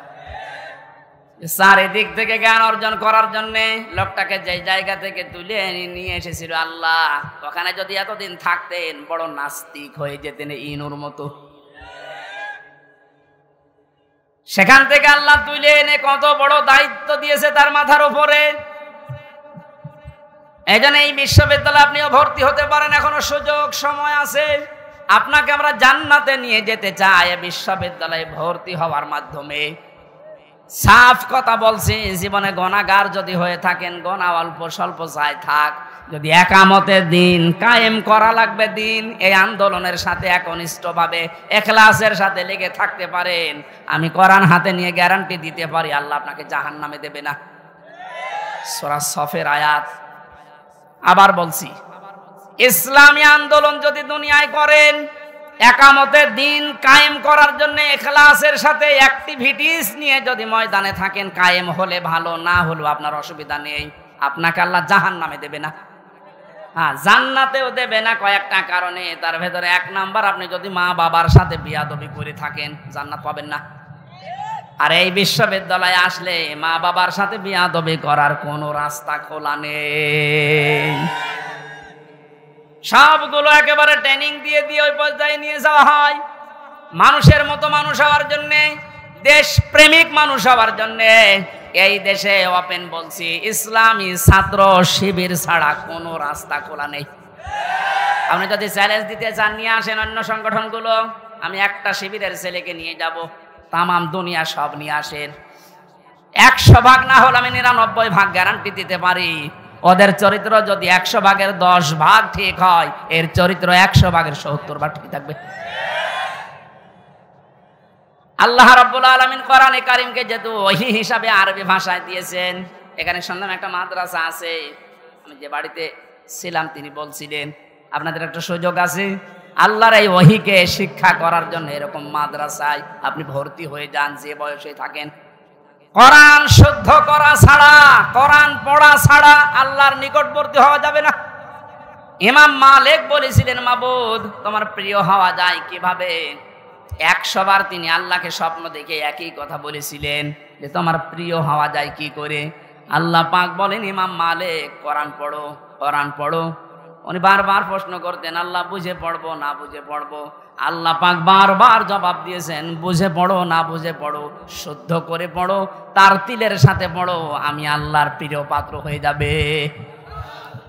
চারিদিক থেকে জ্ঞান অর্জন করার জন্য লোকটাকে যে জায়গা থেকে তুলে নিয়ে এসেছিল আল্লাহ, ওখানে যদি এতদিন থাকতেন বড় নাস্তিক হয়ে যেতেন ইনুর মতো। সেখান থেকে আল্লাহ তুলে এনে কত বড় দায়িত্ব দিয়েছে তার মাথার উপরে। এই জন্য এই বিশ্ববিদ্যালয়ে আপনিও ভর্তি হতে পারেন, এখনো সুযোগ সময় আছে। আপনাকে আমরা জান্নাতে নিয়ে যেতে চাই বিশ্ববিদ্যালয়ে ভর্তি হওয়ার মাধ্যমে। সাফ কথা বলছি, জীবনে গুনাহগার যদি হয়ে থাকেন, গুনাহ অল্প স্বল্প যাই থাক, যদি একামতের দিন কায়েম করা লাগবে দিন, এই আন্দোলনের সাথে একনিষ্ঠভাবে ইখলাসের সাথে লেগে থাকতে পারেন, আমি কোরআন হাতে নিয়ে গ্যারান্টি দিতে পারি আল্লাহ আপনাকে জাহান্নামে দেবে না। সূরা সফের আয়াত। আবার বলছি, ইসলামী আন্দোলন যদি দুনিয়ায় করেন, একামতের দিন কায়েম করার জন্য ইখলাসের সাথে অ্যাক্টিভিটিস নিয়ে যদি ময়দানে থাকেন, কায়েম হলে ভালো, না হলেও আপনার অসুবিধা নেই। আপনাকে আল্লাহ জাহান্নামে দেবে না, হ্যাঁ জান্নাতেও দেবে না কয়েকটা কারণে। তার ভেতরে 1 নাম্বার, আপনি যদি মা বাবার সাথে বিয়াদবি করে থাকেন জান্নাত পাবেন না। আর এই বিশ্ববিদ্যালয়ে আসলে মা বাবার সাথে বিয়াদবি করার কোনো রাস্তা খোলা নেই। সবগুলো একেবারে ট্রেনিং দিয়ে দিয়ে ওই পর্যায়ে নিয়ে যাওয়া হয়। মানুষের মতো মানুষ হওয়ার জন্যে, দেশ প্রেমিক মানুষ হওয়ার জন্যে এই দেশে ওপেন বলছি, ইসলামী ছাত্র শিবির ছাড়া কোনো রাস্তা খোলা নেই। আপনি যদি চ্যালেঞ্জ দিতে চান, নিয়ে আসেন অন্য সংগঠনগুলো, আমি একটা শিবিরের ছেলেকে নিয়ে যাব, তামাম দুনিয়া সব নিয়ে আসেন। 100 ভাগ না হলে আমি 99 ভাগ গ্যারান্টি দিতে পারি। ওদের চরিত্র যদি 100 ভাগের 10 ভাগ ঠিক হয়, এর চরিত্র 100 ভাগের 70 ভাগ ঠিক থাকবে। আল্লাহ রাব্বুল আলামিন কোরআনে কারীমকে যেহেতু ওহী হিসাবে আরবি ভাষায় দিয়েছেন, এখানে শুনলাম একটা মাদ্রাসা আছে। আমি যে বাড়িতে ছিলাম তিনি বলছিলেন আপনাদের একটা সুযোগ আছে আল্লাহর এই ওহীকে শিক্ষা করার জন্য, এরকম মাদ্রাসায় আপনি ভর্তি হয়ে যান যে বয়সে থাকেন। কোরআন শুদ্ধ করা ছাড়া, কোরআন পড়া ছাড়া আল্লাহর নিকটবর্তী হওয়া যাবে না। ইমাম মালিক বলেছিলেন, মাবুদ তোমার প্রিয় হওয়া যায় কিভাবে? 100 বার তিনি আল্লাহকে স্বপ্ন দেখে একই কথা বলেছিলেন যে তোমার প্রিয় হওয়া যায় কি করে? আল্লাহ পাক বলেন, ইমাম মালিক কোরআন পড়ো, কোরআন পড়ো। উনি বারবার প্রশ্ন করতেন, আল্লাহ বুঝে পড়বো না বুঝে পড়বো? আল্লাহ পাক বারবার জবাব দিয়েছেন, বুঝে পড়ো না বুঝে পড়ো, শুদ্ধ করে পড়ো, তার তিলের সাথে পড়ো, আমি আল্লাহর প্রিয় পাত্র হয়ে যাবে।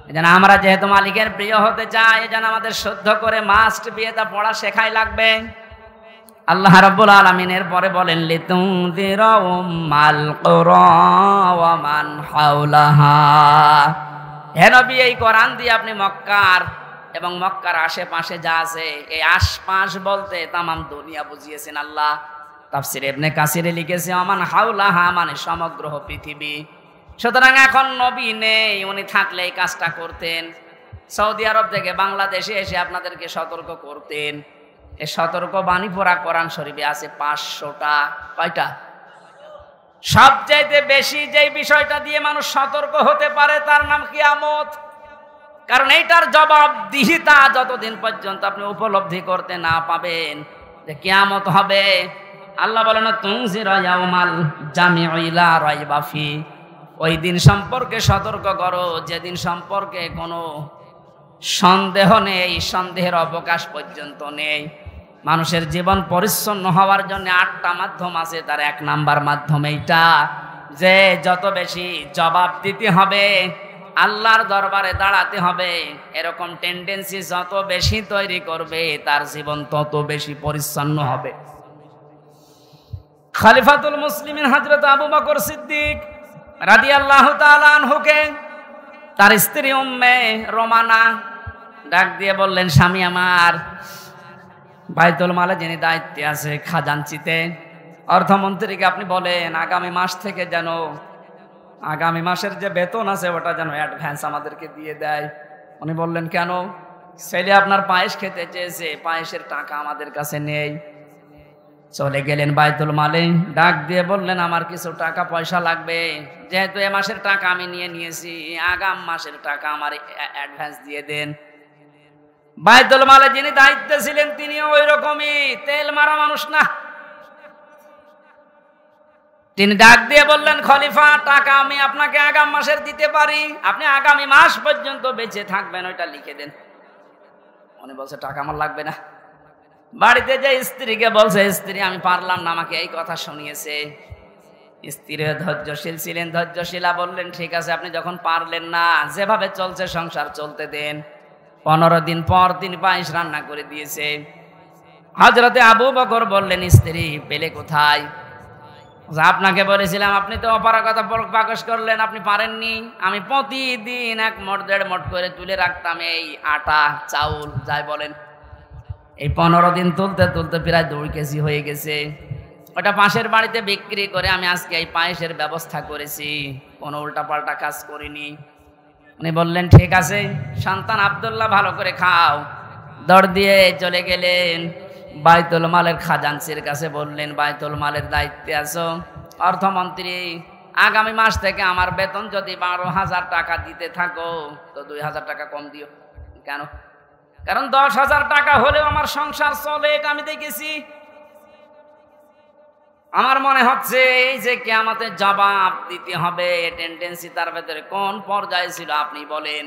এজন্য আমরা যেহেতু মালিকের প্রিয় হতে চাই, এজন্য আমাদের শুদ্ধ করে মাস্ট বিয়েটা পড়া শেখাই লাগবে। আল্লাহ রাব্বুল আলামিন এর পরে বলেন, লিতুনযিরা উম্মাল কুরা ওয়া মান হাওলাহা। হে নবী, এই কোরআন দিয়ে আপনি মক্কার এবং মক্কার আশেপাশে যা আছে, এই আশপাশ বলতে তামাম দুনিয়া বুঝিয়েছেন আল্লাহ। তাফসীর ইবনে কাসিরে লিখেছে আমান হাওলাহা মানে সমগ্র পৃথিবী। সুতরাং এখন নবী নেই, উনি থাকলে এই কাজটা করতেন। সৌদি আরব থেকে বাংলাদেশে এসে আপনাদেরকে সতর্ক করতেন। এই সতর্ক বাণী পড়া কোরআন শরীফে আছে 500টা। কয়টা? সবচাইতে বেশি যেই বিষয়টা দিয়ে মানুষ সতর্ক হতে পারে তার নাম কিয়ামত। কারণ এইটার জবাবদিহিতা যতদিন পর্যন্ত আপনি উপলব্ধি করতে না পাবেন যে কিয়ামত হবে, আল্লাহ বলেন না তুনজিরা ইয়াউমাল জামিউ লা রাইবা ফি, ওই দিন সম্পর্কে সতর্ক করো যেদিন সম্পর্কে কোনো সন্দেহ নেই, সন্দেহের অবকাশ পর্যন্ত নেই। মানুষের জীবন পরিচ্ছন্ন হওয়ার জন্য 8টা মাধ্যম আছে, তার 1 নাম্বার মাধ্যম এইটা যে যত বেশি জবাব দিতে হবে, আল্লাহর দরবারে দাঁড়াতে হবে, এরকম টেন্ডেন্সি যত বেশি তৈরি করবে তার জীবন তত বেশি পরিচ্ছন্ন হবে। খলিফাতুল মুসলিমিন হযরত আবু বকর সিদ্দিক রাদিয়াল্লাহু তাআলা আনহুকে তার স্ত্রী উম্মে রোমানা ডাক দিয়ে বললেন, স্বামী আমার, বাইতুল মালে যিনি দায়িত্বে আছে খাজানচিতে, অর্থমন্ত্রীকে আপনি বলেন আগামী মাস থেকে যেন আগামী মাসের যে বেতন আছে ওটা যেন অ্যাডভান্স আমাদেরকে দিয়ে দেয়। উনি বললেন, কেন? ছেলে আপনার পায়েস খেতে চেয়েছে, পায়েসের টাকা আমাদের কাছে নেই। চলে গেলেন বাইতুল মালে, ডাক দিয়ে বললেন আমার কিছু টাকা পয়সা লাগবে, যেহেতু এ মাসের টাকা আমি নিয়েছি, আগাম মাসের টাকা আমার অ্যাডভান্স দিয়ে দেন। বাইতুল মালে যিনি দায়িত্বে ছিলেন তিনিও ওই রকমই তেল মারা মানুষ না। তিনি ডাক দিয়ে বললেন, খলিফা, টাকা আমি আপনাকে আগাম মাসের দিতে পারি, আপনি আগামী মাস পর্যন্ত বেঁচে থাকবেন, ওইটা লিখে দেন। উনি বলছে টাকা আমার লাগবে না। বাড়িতে যে স্ত্রীকে বলছে, স্ত্রী আমি পারলাম না, আমাকে এই কথা শুনিয়েছে। স্ত্রী ধৈর্যশীল ছিলেন, ধৈর্যশীলা বললেন, ঠিক আছে, আপনি যখন পারলেন না, যেভাবে চলছে সংসার চলতে দেন। 15 দিন পর তিনি পায়েস রান্না করে দিয়েছে। হযরতে আবু বকর বললেন, স্ত্রী পেলে কোথায়? আপনাকে বলেছিলাম, আপনি তো অপারগতা প্রকাশ করলেন, আপনি পারেননি। আমি প্রতিদিন 1 মোট 1.5 মোট করে তুলে রাখতাম এই আটা চাউল, যাই বলেন। এই 15 দিন তুলতে তুলতে প্রায় 2 কেজি হয়ে গেছে। ওটা পাশের বাড়িতে বিক্রি করে আমি আজকে এই পায়েসের ব্যবস্থা করেছি, কোনো উল্টাপাল্টা কাজ করিনি। উনি বললেন, ঠিক আছে, সন্তান আব্দুল্লাহ ভালো করে খাও। দৌড় দিয়ে চলে গেলেন বাইতুল মালের খাজানচির কাছে, বললেন বাইতুল মালের দায়িত্বে আছো, অর্থমন্ত্রী, আগামী মাস থেকে আমার বেতন যদি 12,000 টাকা দিতে থাকো তো 2,000 টাকা কম দিও। কেন? কারণ 10,000 টাকা হলেও আমার সংসার চলে, এটা আমি দেখেছি। আমার মনে হচ্ছে এই যে কিয়ামতের জবাব দিতে হবে, টেন্ডেন্সি তার ভেতরে কোন পর্যায়ে ছিল আপনি বলেন।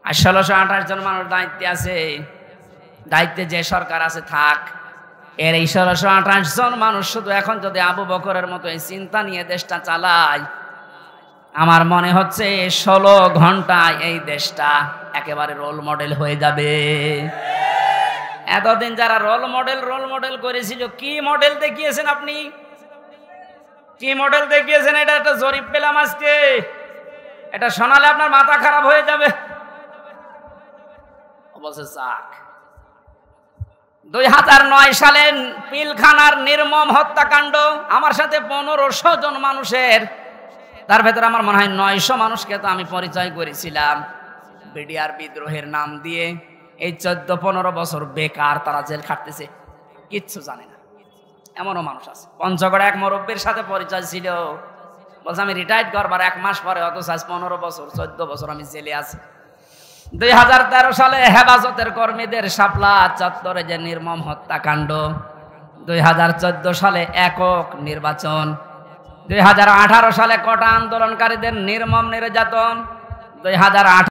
আর 1628 জন মানুষ দায়িত্বে আছে। দায়িত্বে যে সরকার আছে থাক, এর এই 1628 জন মানুষ শুধু এখন যদি আবু বকরের মতো এই চিন্তা নিয়ে দেশটা চালায়, আমার মনে হচ্ছে 16 ঘন্টায় এই দেশটা একেবারে রোল মডেল হয়ে যাবে। এতদিন যারা রোল মডেল করেছিল, কি মডেল দেখিয়েছেন আপনি? কি মডেল দেখিয়েছেন? এটা একটা জরিপ পেলাম আজকে, এটা শোনালে আপনার মাথা খারাপ হয়ে যাবে। অবশ্য চাক 2009 সালে পিলখানার নির্মম হত্যাকাণ্ড, আমার সাথে 1500 জন মানুষের, তার ভেতরে আমার মনে হয় 900 মানুষকে তো আমি পরিচয় করেছিলাম বিডিআর বিদ্রোহের নাম দিয়ে। এই 14-15 বছর বেকার তারা জেল খাটতেছে, কিচ্ছু জানে না, এমনও মানুষ আছে। পঞ্চগড়ে এক মুরব্বীর সাথে পরিচয় ছিল, বলছে আমি রিটায়ার্ড করবার 1 মাস পরে, অথচ আজ 15 বছর 14 বছর আমি জেলে আছি। 2013 সালে হেফাজতের কর্মীদের শাপলা চত্বরে যে নির্মম হত্যাকাণ্ড, 2014 সালে একক নির্বাচন, 2018 সালে কোটা আন্দোলনকারীদের নির্মম নির্যাতন, 2018